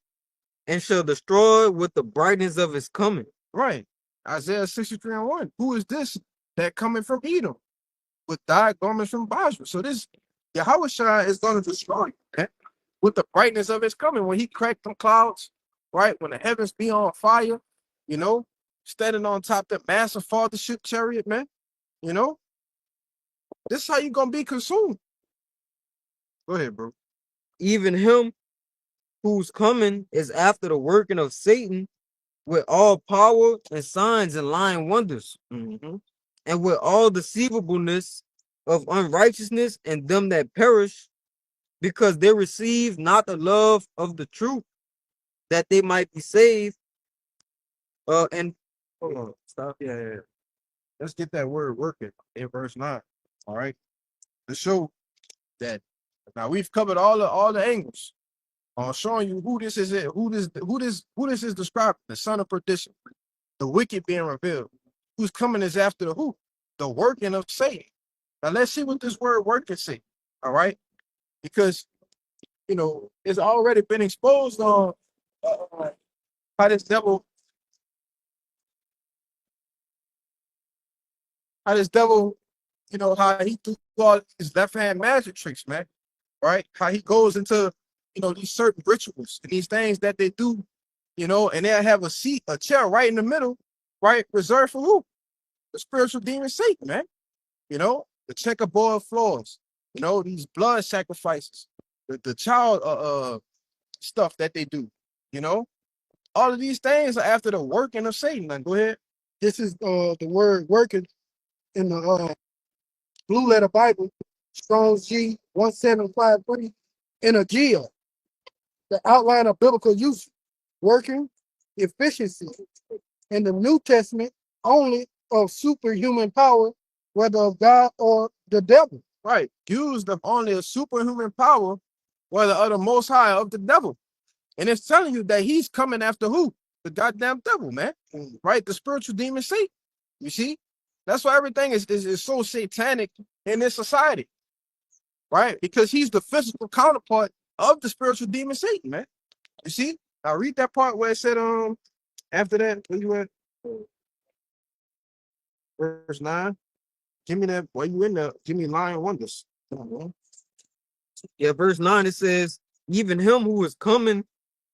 And shall destroy with the brightness of his coming. Right. Isaiah 63:1. Who is this that coming from Edom with dyed garments from Basra? So this Yahushua is going to destroy you, man, with the brightness of his coming. When he cracked them clouds, right? When the heavens be on fire, you know, standing on top of that massive fathership chariot, man, you know, this is how you going to be consumed. Go ahead, bro. Even him whose coming is after the working of Satan with all power and signs and lying wonders, and with all deceivableness of unrighteousness and them that perish, because they receive not the love of the truth, that they might be saved. And hold on, stop. Yeah. Let's get that word working in verse 9. All right. To show that now we've covered all the angles on showing you who this is, who this is describing, the son of perdition, the wicked being revealed. Who's coming is after the who? The working of Satan. Now let's see what this word working say. All right. Because you know, it's already been exposed on how this devil, you know, how he do all his left hand magic tricks, man. Right? How he goes into, you know, these certain rituals and these things that they do, you know, and they'll have a chair right in the middle, right, reserved for who? The spiritual demon Satan, man. You know, the checkerboard floors, you know, these blood sacrifices, the child stuff that they do, you know. All of these things are after the working of Satan. Now, go ahead. This is the word working in the Blue Letter Bible, Strong's G 1753, in a Geo, the outline of biblical use, working, efficiency. In the New Testament, only of superhuman power, whether of God or the devil. Right. Used of only a superhuman power, whether of the most high of the devil. And it's telling you that he's coming after who? The goddamn devil, man. Right? The spiritual demon Satan. You see? That's why everything is so satanic in this society. Right? Because he's the physical counterpart of the spiritual demon Satan, man. You see? Now read that part where it said, after that, where you at? Verse 9. Give me that, while you in there, give me lying wonders. Yeah, verse 9 it says, even him who is coming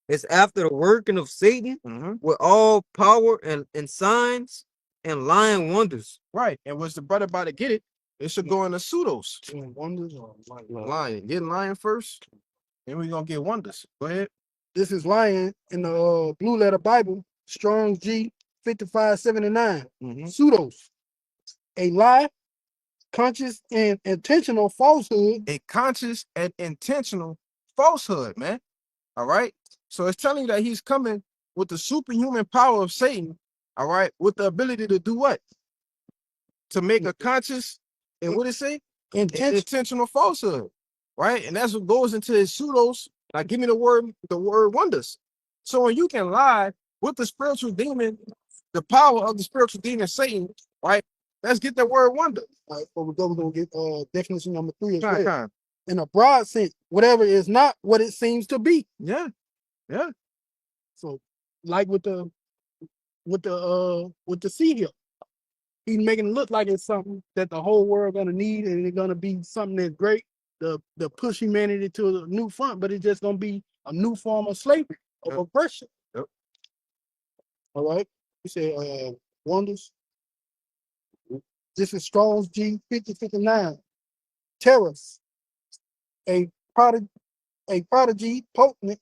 is after the working of Satan with all power and signs and lying wonders. Right. And was the brother about to get it? It should go into pseudos. Wonders or Lion. Get lion first. Then we're gonna get wonders. Go ahead. This is lying in the Blue Letter Bible, Strong G 5579. Pseudos, a lie, conscious and intentional falsehood. A conscious and intentional falsehood, man. All right. So it's telling you that he's coming with the superhuman power of Satan. All right, with the ability to do what? To make a conscious and what it say? Intentional falsehood. Right. And that's what goes into his pseudos. Like, give me the word wonders. So when you can lie with the spiritual demon, the power of the spiritual demon Satan, right? Let's get that word wonder. All right, so we're gonna get definition number 3 as well. Kind. In a broad sense, whatever is not what it seems to be. Yeah. Yeah. So, like with the sea hill, he's making it look like it's something that the whole world gonna need, and it's gonna be something that's great. The push humanity to a new front, but it's just gonna be a new form of slavery, of oppression. Yep. All right. You say wonders. This is Strong's G 5059. Terrors. A prodigy, potent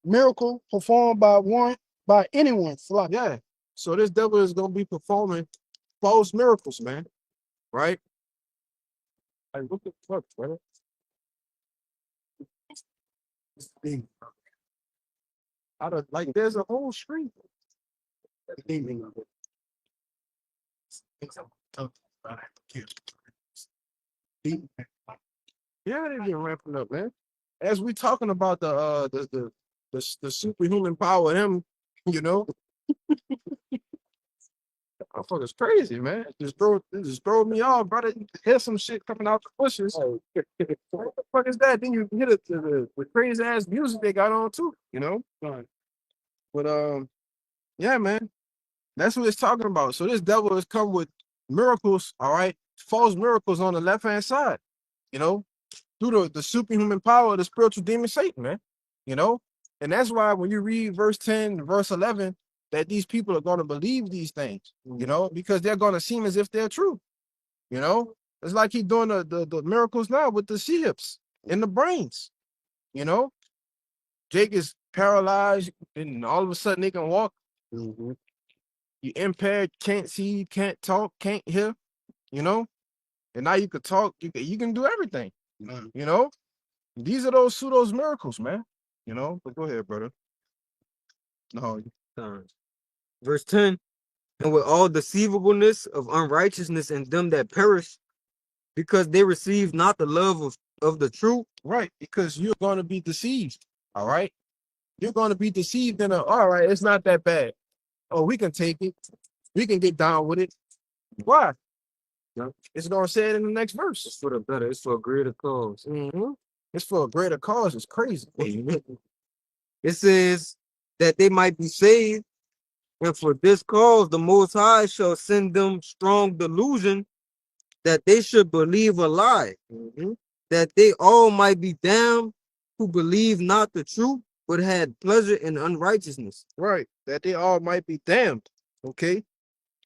miracle performed by anyone. Yeah. So this devil is gonna be performing false miracles, man. Right? Like, what the fuck, brother? Out of like, there's a whole street. Yeah, they've been ramping up, man. As we talking about the superhuman power of him, you know, motherfucker's crazy, man. Just throw me off, brother. You hear some shit coming out the bushes. What the fuck is that? Then you hear the crazy ass music they got on too, you know. But yeah, man, that's what it's talking about. So this devil has come with miracles, all right, false miracles on the left hand side, you know, through the superhuman power of the spiritual demon Satan, man. You know, and that's why when you read verse 10, verse 11, that these people are going to believe these things, you know, because they're going to seem as if they're true. You know, it's like he's doing the miracles now with the hips in the brains. You know, Jake is paralyzed, and all of a sudden they can walk. You impaired, can't see, can't talk, can't hear. You know, and now you can talk. You can do everything. You know, these are those pseudos miracles, man. You know, but go ahead, brother. No, Verse 10, and with all deceivableness of unrighteousness in them that perish, because they receive not the love of the truth. Right, because you're going to be deceived. All right, you're going to be deceived in all right, it's not that bad. Oh, we can take it. We can get down with it. Why? It's going to say it in the next verse. It's for the better. It's for a greater cause. It's for a greater cause. It's crazy. It says that they might be saved, and for this cause the Most High shall send them strong delusion that they should believe a lie, that they all might be damned who believe not the truth, but had pleasure in unrighteousness. Right, that they all might be damned. Okay,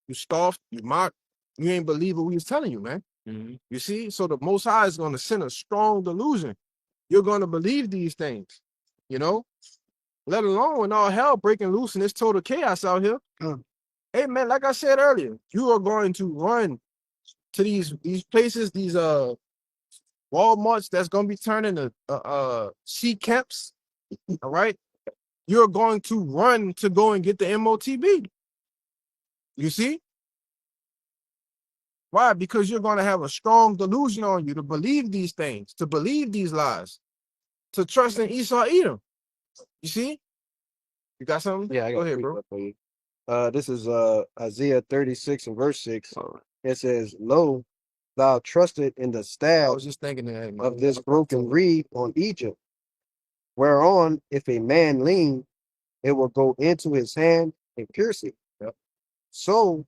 you scoffed, you mocked, you ain't believe what we was telling you, man. You see, so the Most High is going to send a strong delusion. You're going to believe these things, you know, let alone when all hell breaking loose and it's total chaos out here. Hey, man, like I said earlier, you are going to run to these places, these Walmarts that's going to be turning to sea camps. All right, you're going to run to go and get the MOTB. You see? Why? Because you're going to have a strong delusion on you to believe these things, to believe these lies, to trust in Esau Edom. You see? You got something? Yeah, I got Go ahead, bro. for you. This is Isaiah 36 and verse 6. It says, Lo, thou trusted in the I staff was just thinking that of this broken reed on Egypt, whereon if a man lean, it will go into his hand and pierce it. So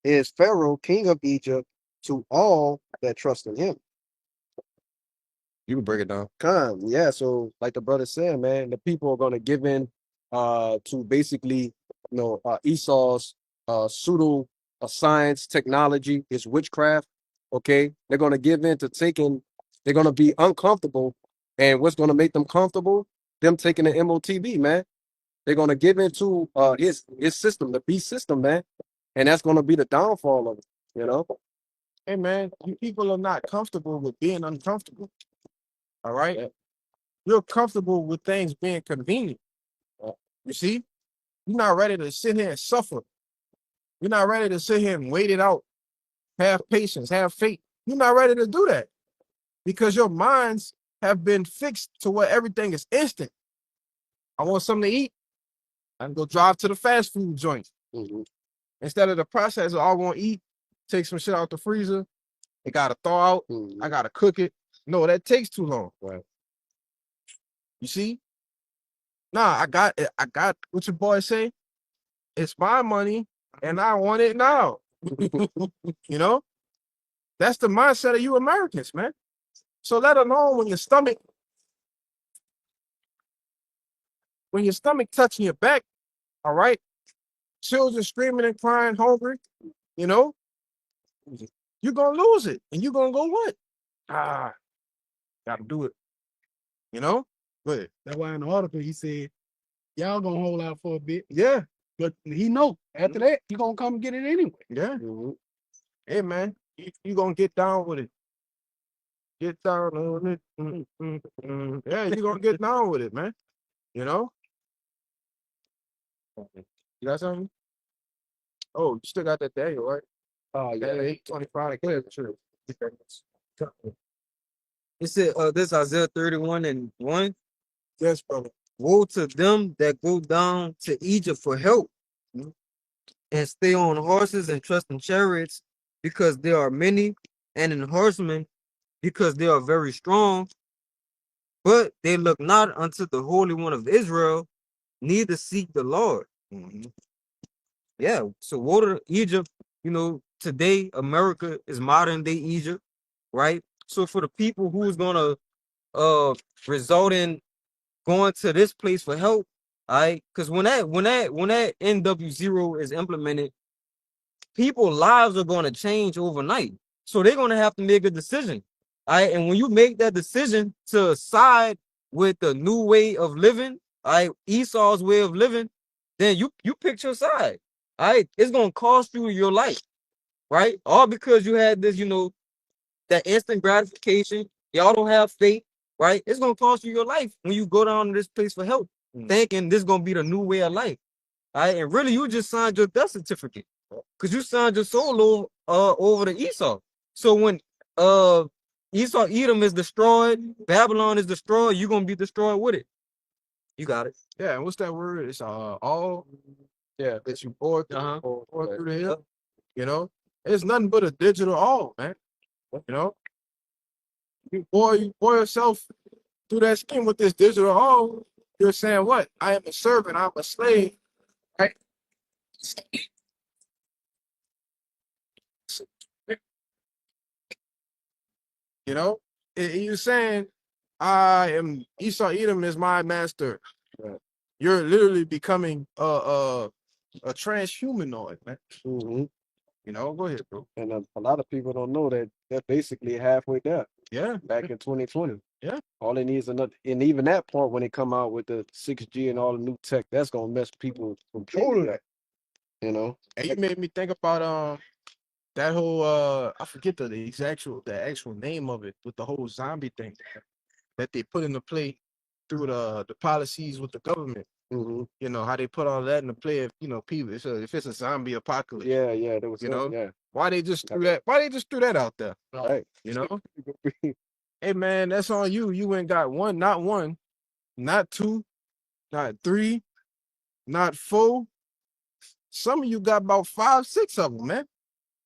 is Pharaoh king of Egypt to all that trust in him. You can break it down. Yeah. So, like the brother said, man, the people are gonna give in to basically, Esau's pseudo science, technology, his witchcraft. Okay, they're gonna give in to taking. They're gonna be uncomfortable, and what's gonna make them comfortable? Them taking the MOTB, man. They're gonna give into his system, the beast system, man, and that's gonna be the downfall of it. You know. Hey man, you people are not comfortable with being uncomfortable. All right. Yeah. You're comfortable with things being convenient. You see, you're not ready to sit here and suffer. You're not ready to sit here and wait it out. Have patience, have faith. You're not ready to do that because your minds have been fixed to where everything is instant. I want something to eat. I can go drive to the fast food joint. Mhm. Instead of the process of I want to eat, take some shit out the freezer. It got to thaw out. Mhm. I got to cook it. No, that takes too long. Right. You see? Nah, I got what your boy say. It's my money and I want it now. You know? That's the mindset of you Americans, man. So let alone when your stomach touching your back, all right? Children screaming and crying, hungry, you know, you're gonna lose it. And you're gonna go what? Gotta do it. You know? Go ahead. That's why in the article he said, y'all gonna hold out for a bit. Yeah, But he know after that, he gonna come get it anyway. yeah. Mhm. Hey man, you gonna get down with it. Get down on it. Yeah, you're gonna get down with it, man. You know? You got something? Oh, you still got that Daniel, right? Oh yeah. Daniel 8:25. Go ahead, sure. It said, this Isaiah 31:1. Yes, brother. Woe to them that go down to Egypt for help and stay on horses and trust in chariots because there are many, and in horsemen because they are very strong. But they look not unto the Holy One of Israel, neither seek the Lord. Yeah. So woe to Egypt. Today America is modern day Egypt, right? So for the people who's gonna result in going to this place for help, all right? Because when that NW0 is implemented, people's lives are going to change overnight. So they're going to have to make a decision. All right. And when you make that decision to side with the new way of living, all right, Esau's way of living, then you pick your side. All right. It's going to cost you your life, right? All because you had this, that instant gratification. Y'all don't have faith, right? It's going to cost you your life when you go down to this place for help, thinking this is going to be the new way of life. All right. And really, you just signed your death certificate because you signed your soul over to Esau. So when Esau Edom is destroyed, Babylon is destroyed, you're gonna be destroyed with it. You got it. Yeah, and what's that word? It's all that you pour through, pour through the hill. You know, it's nothing but a digital all, man. You know, you pour yourself through that skin with this digital all. You're saying what? I am a servant. I'm a slave. Right? You know, you're saying I am Esau Edom is my master. Right. You're literally becoming a transhumanoid, man. Mhm. You know, go ahead, bro. And a lot of people don't know that they're basically halfway there. Yeah, Back in 2020. Yeah. All it needs is another, and even that part when they come out with the 6G and all the new tech, that's gonna mess people completely. You know. And you made me think about that whole I forget the actual name of it with the whole zombie thing that they put into play through the policies with the government. Mm-hmm. You know how they put all that into play if people if it's a zombie apocalypse. Yeah, there was Yeah. Why they just threw that out there? Right. You know? Hey man, that's on you. You ain't got not one, not two, not three, not four. Some of you got about 5, 6 of them, man.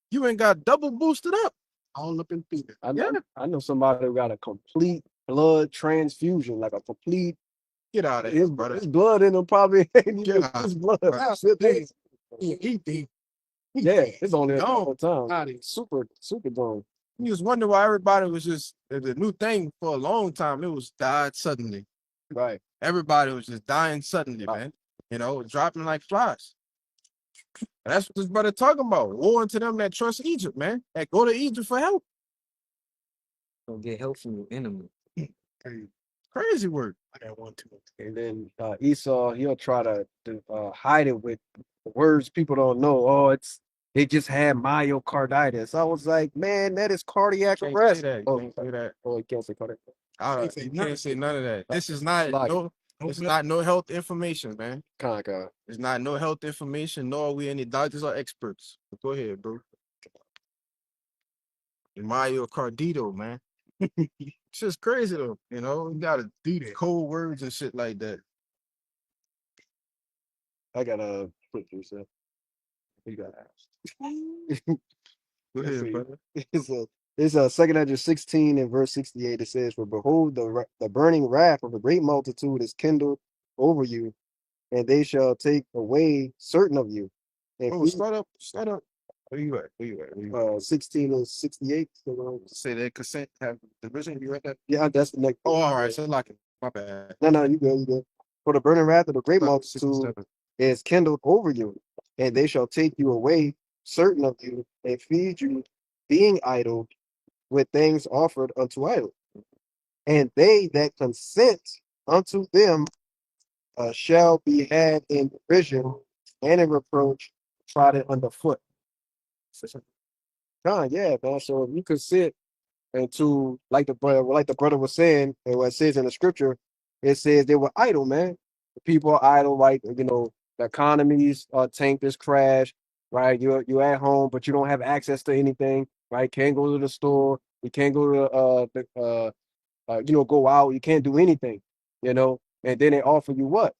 You ain't got double boosted up. All up in feet. I know somebody who got a complete blood transfusion, like a complete. Get out of here, brother. His blood in him probably ain't Get even out. his blood. He Yeah, it's only a No. couple of times. Super, super gone. You was wondering why everybody was just the new thing for a long time. It was died suddenly. Right. Everybody was just dying suddenly, man. You know, dropping like flies. And that's what this brother talking about. Warning to them that trust Egypt, man. That go to Egypt for help. Don't get help from your enemy. Crazy work. I got one too. And then Esau, he'll try to hide it with words people don't know. Oh, they just had myocarditis. I was like, man, that is cardiac Can't arrest. say that. Oh, Can't say that. oh, you can't say cardiac. You can't say none of that. This is not Like, it's not no health information, man. Kind of. It's not no health information, nor are we any doctors or experts. But go ahead, bro. Myocarditis, man. It's just crazy though. You know, you gotta do cold words and shit like that. I gotta put this up. You got Go ahead, brother. It's 2 16 and verse 68. It says, "For behold, the burning wrath of a great multitude is kindled over you, and they shall take away certain of you." And Oh, start up. Where you at? 16 and 68. Say that consent have division. You read that? Yeah, that's the next. Oh, all right. So like it. My bad. No, you good, you good. For the burning wrath of the great Start multitude 67. is kindled over you, and they shall take you away, certain of you, and feed you, being idle, with things offered unto idol. And they that consent unto them shall be had in derision and in reproach, trodden underfoot. Yeah, man. So if you consent and to like the brother was saying, and what it says in the scripture, it says they were idle, man. The people are idle, like the economies are tanked, this crash, right? You're at home, but you don't have access to anything, right? Can't go to the store, you can't go to go out, you can't do anything, and then they offer you what?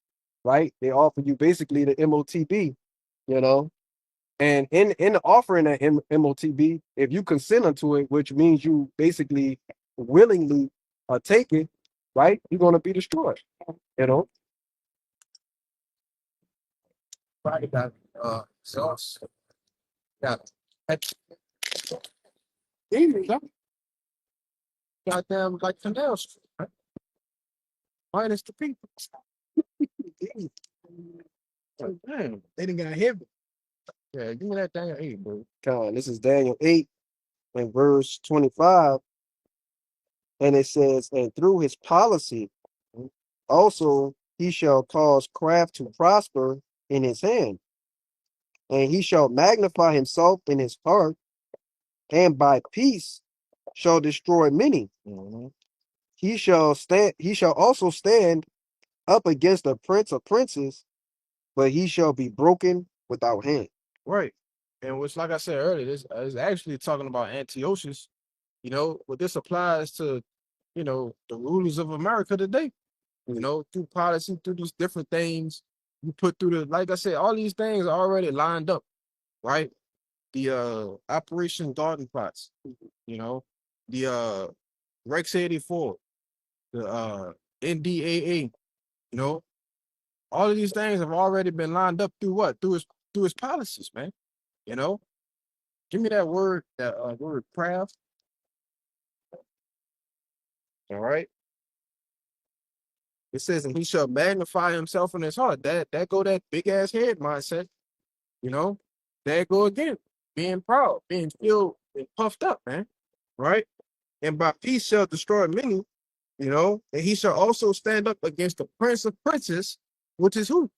Right? They offer you basically the MOTB, you know, and in the offering that MOTB, if you consent unto it, which means you basically willingly take it, right, you're going to be destroyed. You know, Probably got sauce. Got goddamn like Canal Street, right? Minus the people. Damn. They didn't got heavy. Yeah, give me that damn 8, bro. this is Daniel 8 and verse 25, and it says, "And through his policy, also he shall cause craft to prosper in his hand, and he shall magnify himself in his heart, and by peace shall destroy many. He shall also stand up against the prince of princes, but he shall be broken without hand." Right. And which, like I said earlier, this is actually talking about Antiochus. You know, what this applies to, the rulers of America today. You know, through policy, through these different things, you put through like I said, all these things are already lined up, right? The Operation Garden Plots, the Rex 84, the NDAA, you know, all of these things have already been lined up through what? Through his policies, man. You know, give me that word, word craft. All right. It says, and he shall magnify himself in his heart. That go that big ass head mindset, you know. There go again, being proud, being filled and puffed up, man. Right? And by peace shall destroy many, and he shall also stand up against the prince of princes, which is who?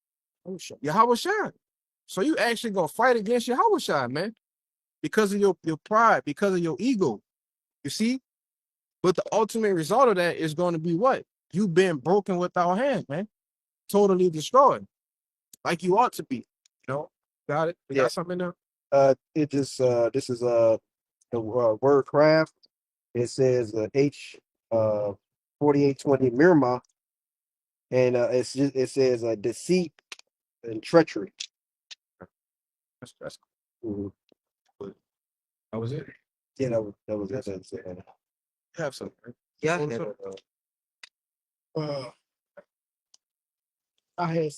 Yahweh Shai. So you actually gonna fight against Yahweh Shai, man, because of your pride, because of your ego. You see? But the ultimate result of that is going to be what? You being broken without hands, man. Totally destroyed. Like you ought to be. You know? Got it? You Yeah. got something there? It just this is the word craft. It says H 4820 Mirma, and it says deceit and treachery. That's Mhm. cool. That was it. Yeah, that was it. Have something. Right? Yeah, Hold yeah. something. Uh, I had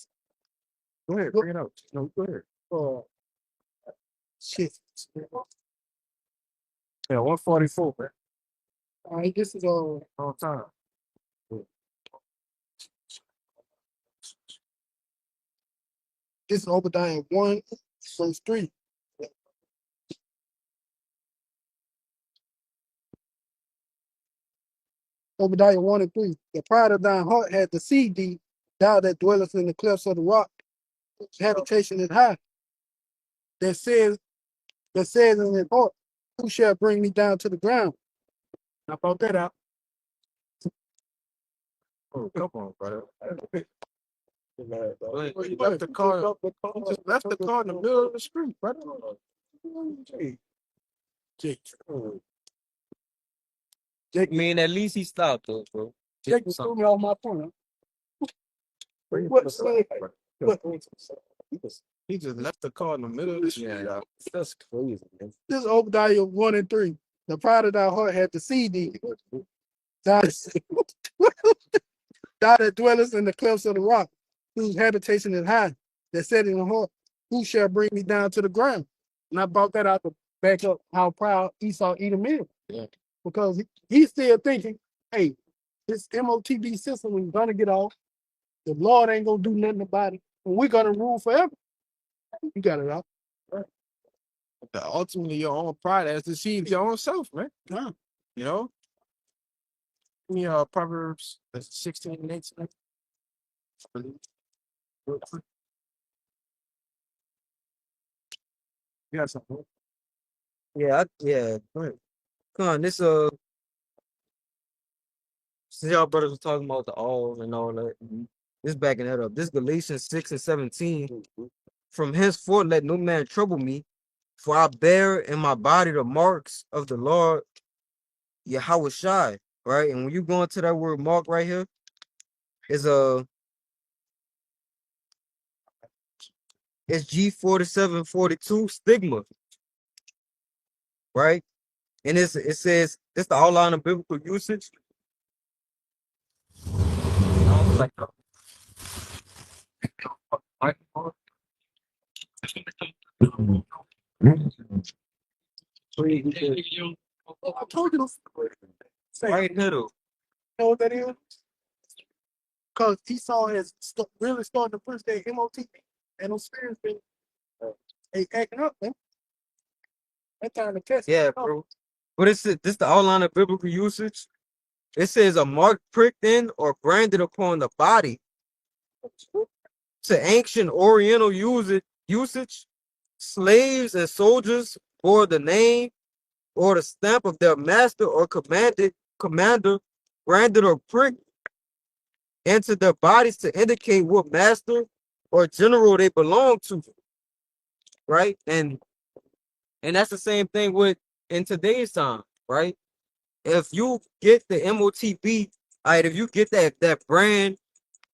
Go ahead, bring it out. No, go ahead. uh, shit. Yeah, 144, man. All right, this is Long time. this is Obadiah 1, verse 3. Obadiah 1 and 3. The pride of thine heart hath deceived thee, thou that dwellest in the clefts of the rock, whose habitation is high. That says in his heart, who shall bring me down to the ground? I brought that out. Oh, come on, brother. You left the car. You just left the car in the middle of the street, brother. I mean, at least he stopped though, bro. Jake threw me off my point. He just left the car in the middle of the street. Yeah, that's crazy, man. This is Obadiah 1 and 3. The pride of thy heart hath deceived thee, thou that dwellest in the clefts of the rock, whose habitation is high, that said in the heart, who shall bring me down to the ground? And I brought that out to back up how proud Esau Edom is. Yeah. Because he's still thinking, hey, this MOTB system is gonna get off. The Lord ain't gonna do nothing about it. And we're gonna rule forever. You got it out. Ultimately, your own pride has deceived your own self, man. Yeah. You know? Proverbs 16 and 18. You got something? Yeah, yeah. Go ahead. Come on, this since y'all brothers were talking about the all and all that, this backing that up. This Galatians 6 and 17. From henceforth let no man trouble me, for I bear in my body the marks of the Lord Yahweh Shai. Right? And when you go into that word mark right here, is it's G4742 stigma, right? And it says it's the outline of biblical usage. Like, I told you. right middle. You know what that is? Because Esau has really started to push their MOTB, and those spirits been acting up, man. That time to test. Yeah, bro. But it's this the outline of biblical usage. It says a mark pricked in or branded upon the body. To ancient Oriental usage, slaves and soldiers bore the name or the stamp of their master or commander, branded or pricked into their bodies to indicate what master or general they belong to. Right? And that's the same thing with in today's time, right? If you get the MOTB, all right, if you get that brand,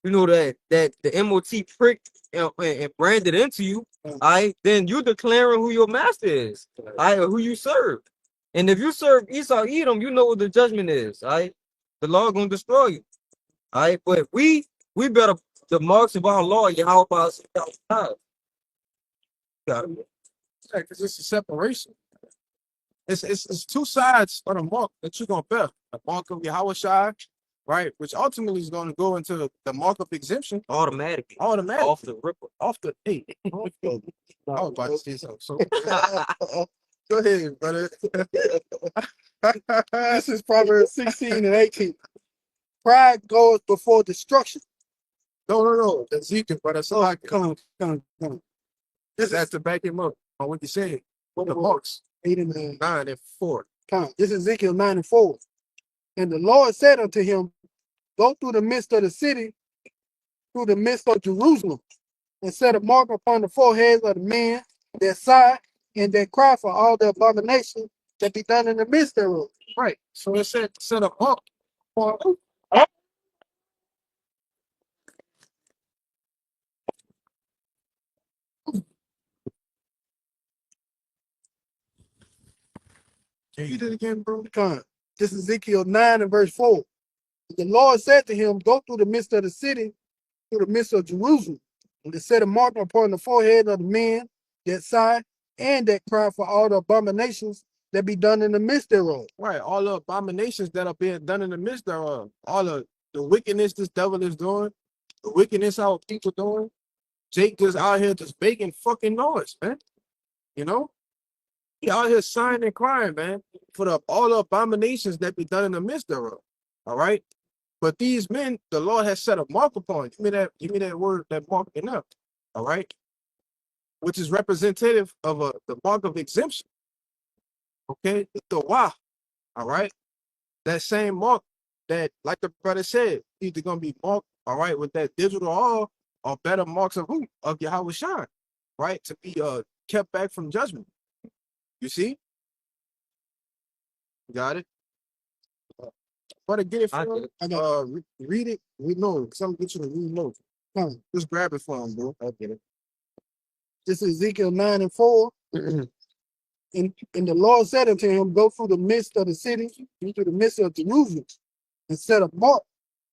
you know that the MOT pricked and branded into you, all right, then you declaring who your master is, all right, or who you serve. And if you serve Esau Edom, you know what the judgment is, all right. The Lord gonna destroy you, all right. But we better the marks of our Lord, Yahweh God. Yeah, because it's a separation. It's two sides of the mark that you're gonna bear. The mark of Yahweh Shai, right? Which ultimately is gonna go into the mark of exemption. Automatically. Off the ripper. hey. I was about to say something. So go ahead, brother. This is Proverbs 16 and 18. Pride goes before destruction. No. Ezekiel, brother. So I Come on. just have to back him up on what you said. The marks 8 and 9 and 4. This is Ezekiel 9 and 4. And the Lord said unto him, go through the midst of the city, through the midst of Jerusalem, and set a mark upon the foreheads of the men that sigh and that cry for all the abominations that be done in the midst thereof. Right. So it said set a mark for Can you do it again, bro? This is Ezekiel 9 and verse 4. The Lord said to him, go through the midst of the city, through the midst of Jerusalem, and to set a mark upon the forehead of the men that sigh and that cry for all the abominations that be done in the midst thereof. Right, all the abominations that are being done in the midst thereof, all the wickedness this devil is doing, the wickedness our people doing. Jake just out here just making fucking noise, man. You know, he out here sighing and crying, man, for all the abominations that be done in the midst thereof. All right, but these men, the Lord has set a mark upon. Give me that word, that mark enough. All right, which is representative of the mark of exemption. Okay, the wah. All right, that same mark that, like the brother said, either gonna be marked, all right, with that digital or better marks of who? Of Yahweh Shai, right? To be kept back from judgment. You see? Got it? But to get it I for get him, it. read it. We know. Some get you to read notes. Just grab it for him, bro. I get it. This is Ezekiel 9 and 4. And the Lord said unto him, go through the midst of the city, through the midst of Jerusalem, and set a mark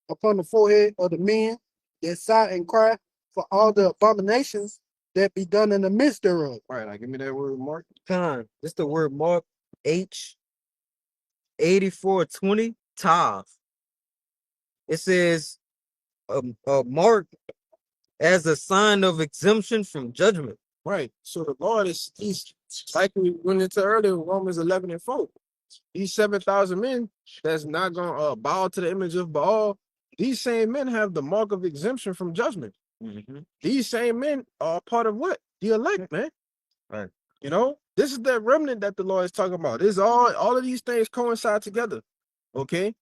upon the forehead of the men that sigh and cry for all the abominations that be done in the midst thereof. All right, now give me that word, Mark. This the word mark H 8420 Tav. It says a mark as a sign of exemption from judgment. Right. So the Lord he's like we went into earlier, Romans 11 and 4. These 7,000 men that's not gonna bow to the image of Baal. These same men have the mark of exemption from judgment. These same men are part of what? The elect, man. Right. You know, this is that remnant that the Lord is talking about. This is all of these things coincide together. Okay.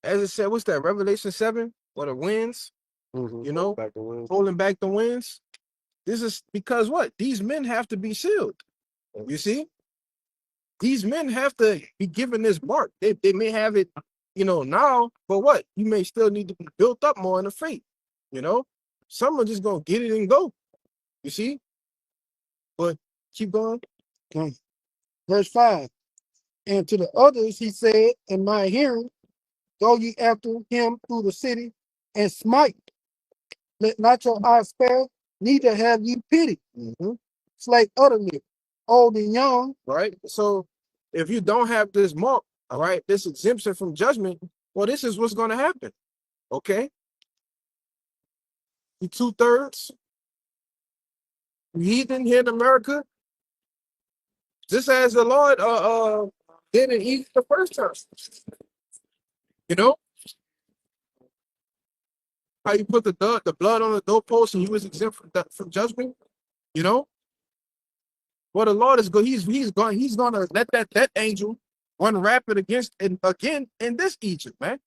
As it said, what's that? Revelation 7, or the winds, you know, Back to Wednesday. holding back the winds. This is because what? These men have to be sealed. You see? These men have to be given this mark. They may have it, you know, now, but what? You may still need to be built up more in the faith. You know? Some are just gonna get it and go. You see? But keep going. Verse 5. And to the others he said in my hearing, go ye after him through the city and smite. Let not your eyes spare, neither have you pity. Slay utterly, old and young. Right? So if you don't have this mark, all right, this exemption from judgment, well, this is what's gonna happen. Okay? You 2/3 heathen here in America, just as the Lord did in Egypt the first time. You know how you put the blood on the doorpost and you was exempt from judgment. You know, well the Lord is good. He's gonna let that angel run rapid against and again in this Egypt, man.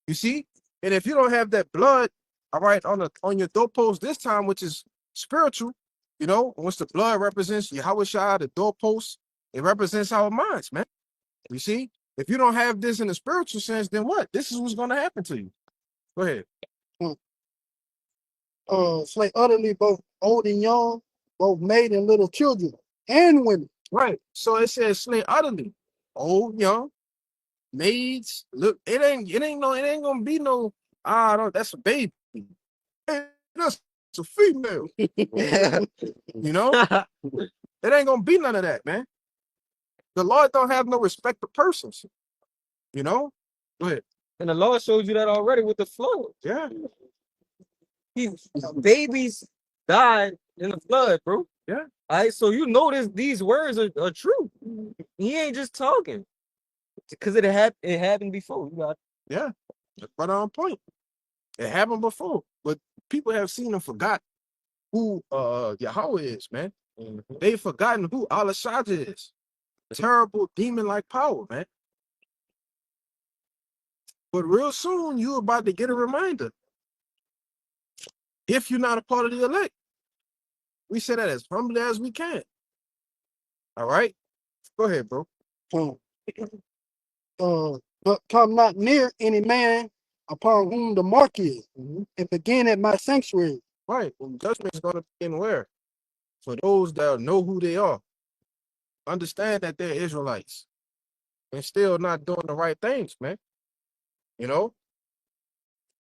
You see, and if you don't have that blood, all right, on your doorpost this time, which is spiritual, you know, once the blood represents Yahweh Shai, the doorpost, it represents our minds, man. You see, if you don't have this in the spiritual sense, then what? This is what's going to happen to you. Go ahead. Slay utterly both old and young, both maid and little children, and women. Right. So it says slay utterly, old, young, maids. Look, it ain't gonna be no. No, that's a baby. Hey, that's a female. You know, it ain't gonna be none of that, man. The Lord don't have no respect for persons. You know. Go ahead. And the Lord showed you that already with the flood. Yeah. Babies died in the flood, bro. Yeah. All right, so you know these words are true. He ain't just talking. Because it happened before. You know? Yeah. But on point. It happened before, but people have seen and forgot who Yahweh is, man. They've forgotten who Allah is. Terrible demon-like power, man. But real soon, you're about to get a reminder. If you're not a part of the elect, we say that as humbly as we can. All right? Go ahead, bro. But come not near any man upon whom the mark is, and begin at my sanctuary. Right. Well, judgment is going to begin where? For those that know who they are. Understand that they're Israelites. And still not doing the right things, man. You know?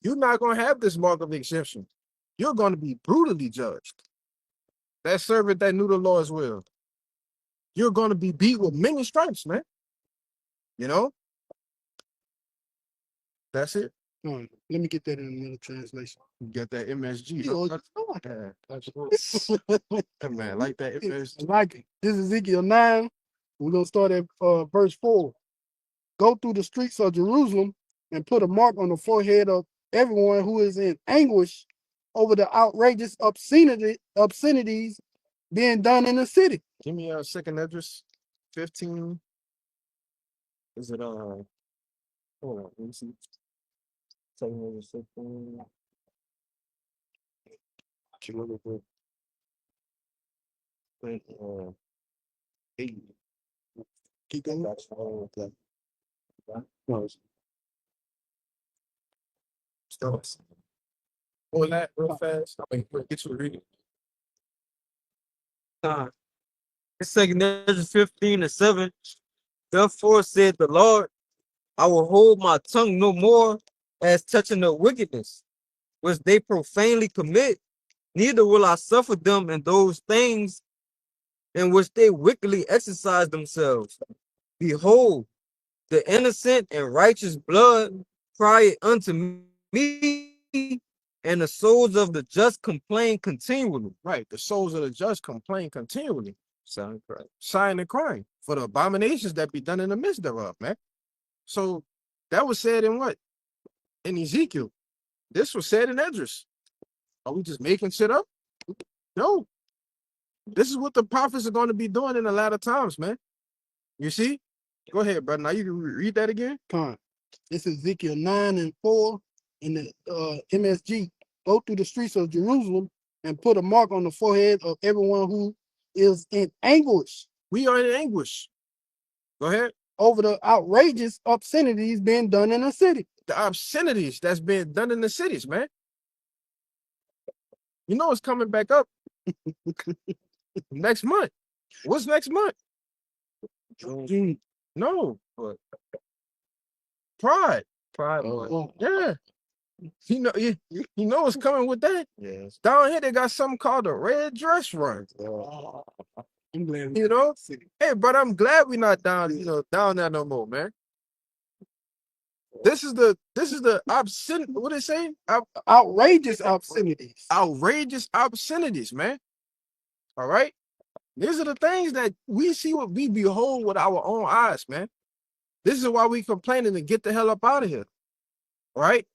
You're not going to have this mark of exemption. You're going to be brutally judged. That servant that knew the Lord's will. you're going to be beat with many stripes, man. You know? That's it. Let me get that in another translation. You get that MSG. Yeah, man, like that MSG. I like it. This is Ezekiel 9. We're going to start at verse 4. Go through the streets of Jerusalem and put a mark on the forehead of everyone who is in anguish over the outrageous obscenities being done in the city. Give me a second address. 15. Is it hold on, let me see. Second address 15. Eight. Keep going. Stars. Pull that real fast. I mean, get you to read it. It's 2 Ezra 15:7. Therefore said the Lord, I will hold my tongue no more as touching the wickedness which they profanely commit, neither will I suffer them in those things in which they wickedly exercise themselves. Behold, the innocent and righteous blood cry unto me, and the souls of the just complain continually. Right. The souls of the just complain continually. Sound correct. Sighing and crying for the abominations that be done in the midst thereof, man. So that was said in what? In Ezekiel. This was said in Esdras. Are we just making shit up? No. This is what the prophets are going to be doing in the latter times, man. You see? Go ahead, brother. Now you can read that again. Come. This is Ezekiel 9 and 4 in the MSG. Go through the streets of Jerusalem and put a mark on the forehead of everyone who is in anguish. We are in anguish. Go ahead. Over the outrageous obscenities being done in the city. The obscenities that's being done in the cities, man. You know it's coming back up next month. What's next month? June. No. What? Pride. Pride. Yeah. You know it's coming with that. Yes. Down here they got something called the red dress run. I'm glad. You know? Hey, but I'm glad we're not down, down there no more, man. This is the obscene, what they say? Outrageous obscenities. Outrageous obscenities, man. All right. These are the things that we see, what we behold with our own eyes, man. This is why we complaining to get the hell up out of here. All right.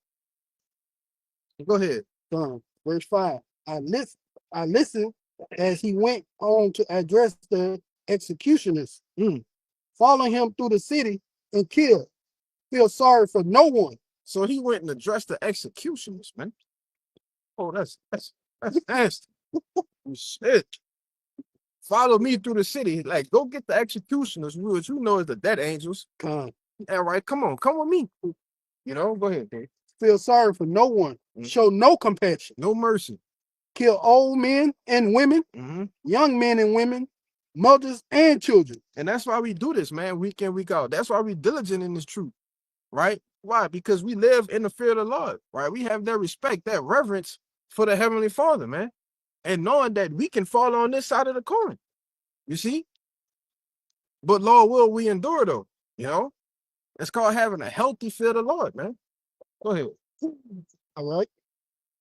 Go ahead. Verse 5. I listened as he went on to address the executioners, following him through the city and kill. Feel sorry for no one. So he went and addressed the executioners, man. Oh, that's nasty. Shit. Follow me through the city. Like, go get the executioners, which you know is the dead angels. All right, come on, come with me. Go ahead, Dave. Feel sorry for no one. Show no compassion. No mercy. Kill old men and women, young men and women, mothers and children. And that's why we do this, man, week in, week out. That's why we diligent in this truth, right? Why? Because we live in the fear of the Lord, right? We have that respect, that reverence for the Heavenly Father, man. And knowing that we can fall on this side of the coin, you see? But Lord will we endure, though, It's called having a healthy fear of the Lord, man. Go ahead. All right.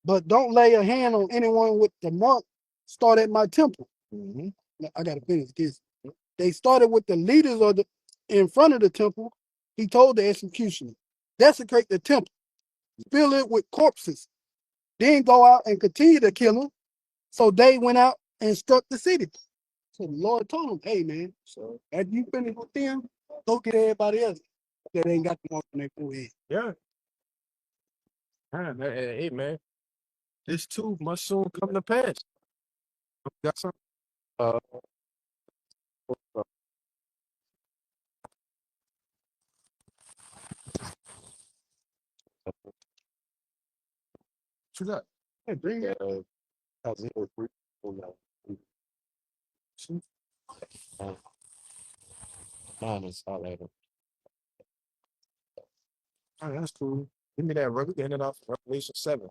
But don't lay a hand on anyone with the mark. Start at my temple. I got to finish this. They started with the leaders in front of the temple. He told the executioner, desecrate the temple, fill it with corpses, then go out and continue to kill them. So they went out and struck the city. So the Lord told them, hey, man, so after you finish with them, go get everybody else that ain't got the mark on their forehead. Yeah. Hey, man, this too must soon come to pass. Got something? What you got? Hey, bring it. Mine is all right. All right, that's cool. Give me that. We're getting it off Revelation 7.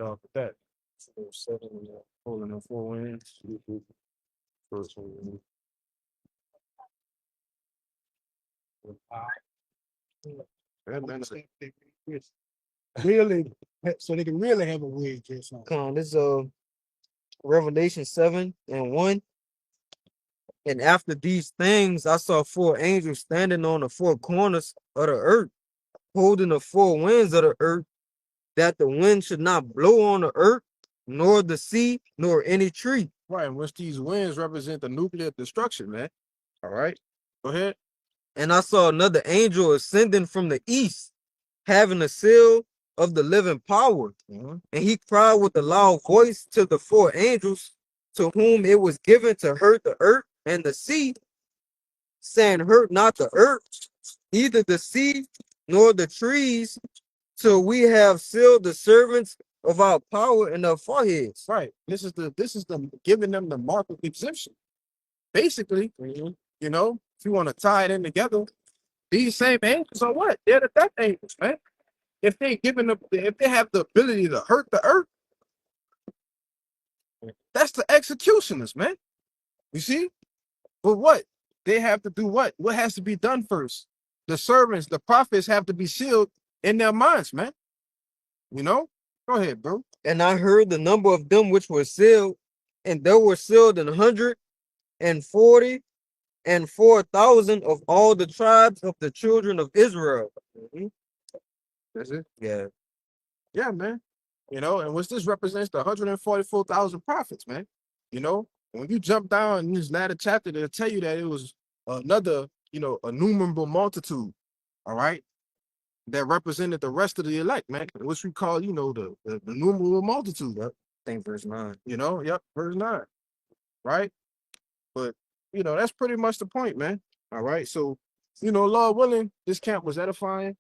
With that. 7. Holding the 4 wins. First one. That man, Really, so they can really have a weird dress on. Come on, this Revelation 7:1. And after these things, I saw 4 angels standing on the 4 corners of the earth, holding the 4 winds of the earth, that the wind should not blow on the earth, nor the sea, nor any tree. right, in which these winds represent the nuclear destruction, man. All right, go ahead. And I saw another angel ascending from the east, having a seal of the living power. And he cried with a loud voice to the 4 angels, to whom it was given to hurt the earth and the sea, saying, hurt not the earth, neither the sea, nor the trees, till we have sealed the servants of our power in their foreheads. Right, this is the giving them the mark of exemption. Basically, you know, if you want to tie it in together, these same angels are what? They're the death angels, man. If they have the ability to hurt the earth, that's the executioners, man. You see? But what? They have to do what? What has to be done first? The servants, the prophets have to be sealed in their minds, man. You know? Go ahead, bro. And I heard the number of them which were sealed, and there were sealed 144,000 of all the tribes of the children of Israel. That's it. Yeah. Yeah, man. You know, and what this represents the 144,000 prophets, man. You know, when you jump down in this latter chapter, they'll tell you that it was another, you know, innumerable multitude, all right, that represented the rest of the elect, man, which we call, you know, the innumerable multitude. I think verse 9. You know, yep, verse 9, right? But, you know, that's pretty much the point, man. All right, so, you know, Lord willing, this camp was edifying.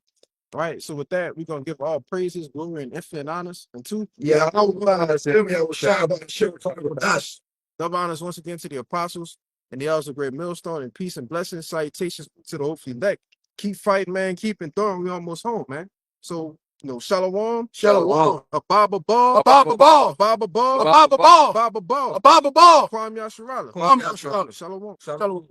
All right, so with that, we're going to give all praises, glory, and infinite honors unto double honors once again to the apostles and the elders of Great Millstone, and peace and blessings, salutations to the hopefully elect. Keep fighting, man. Keep enduring. We almost home, man. So, you know, shalom. Shalom. A Baba Ball. A Baba Ball. A Baba Ball. A Baba Ball. Baba Ball. A Baba Ball. Kwame Yasharala. Kwame Yasharala. Shalom. Shalom.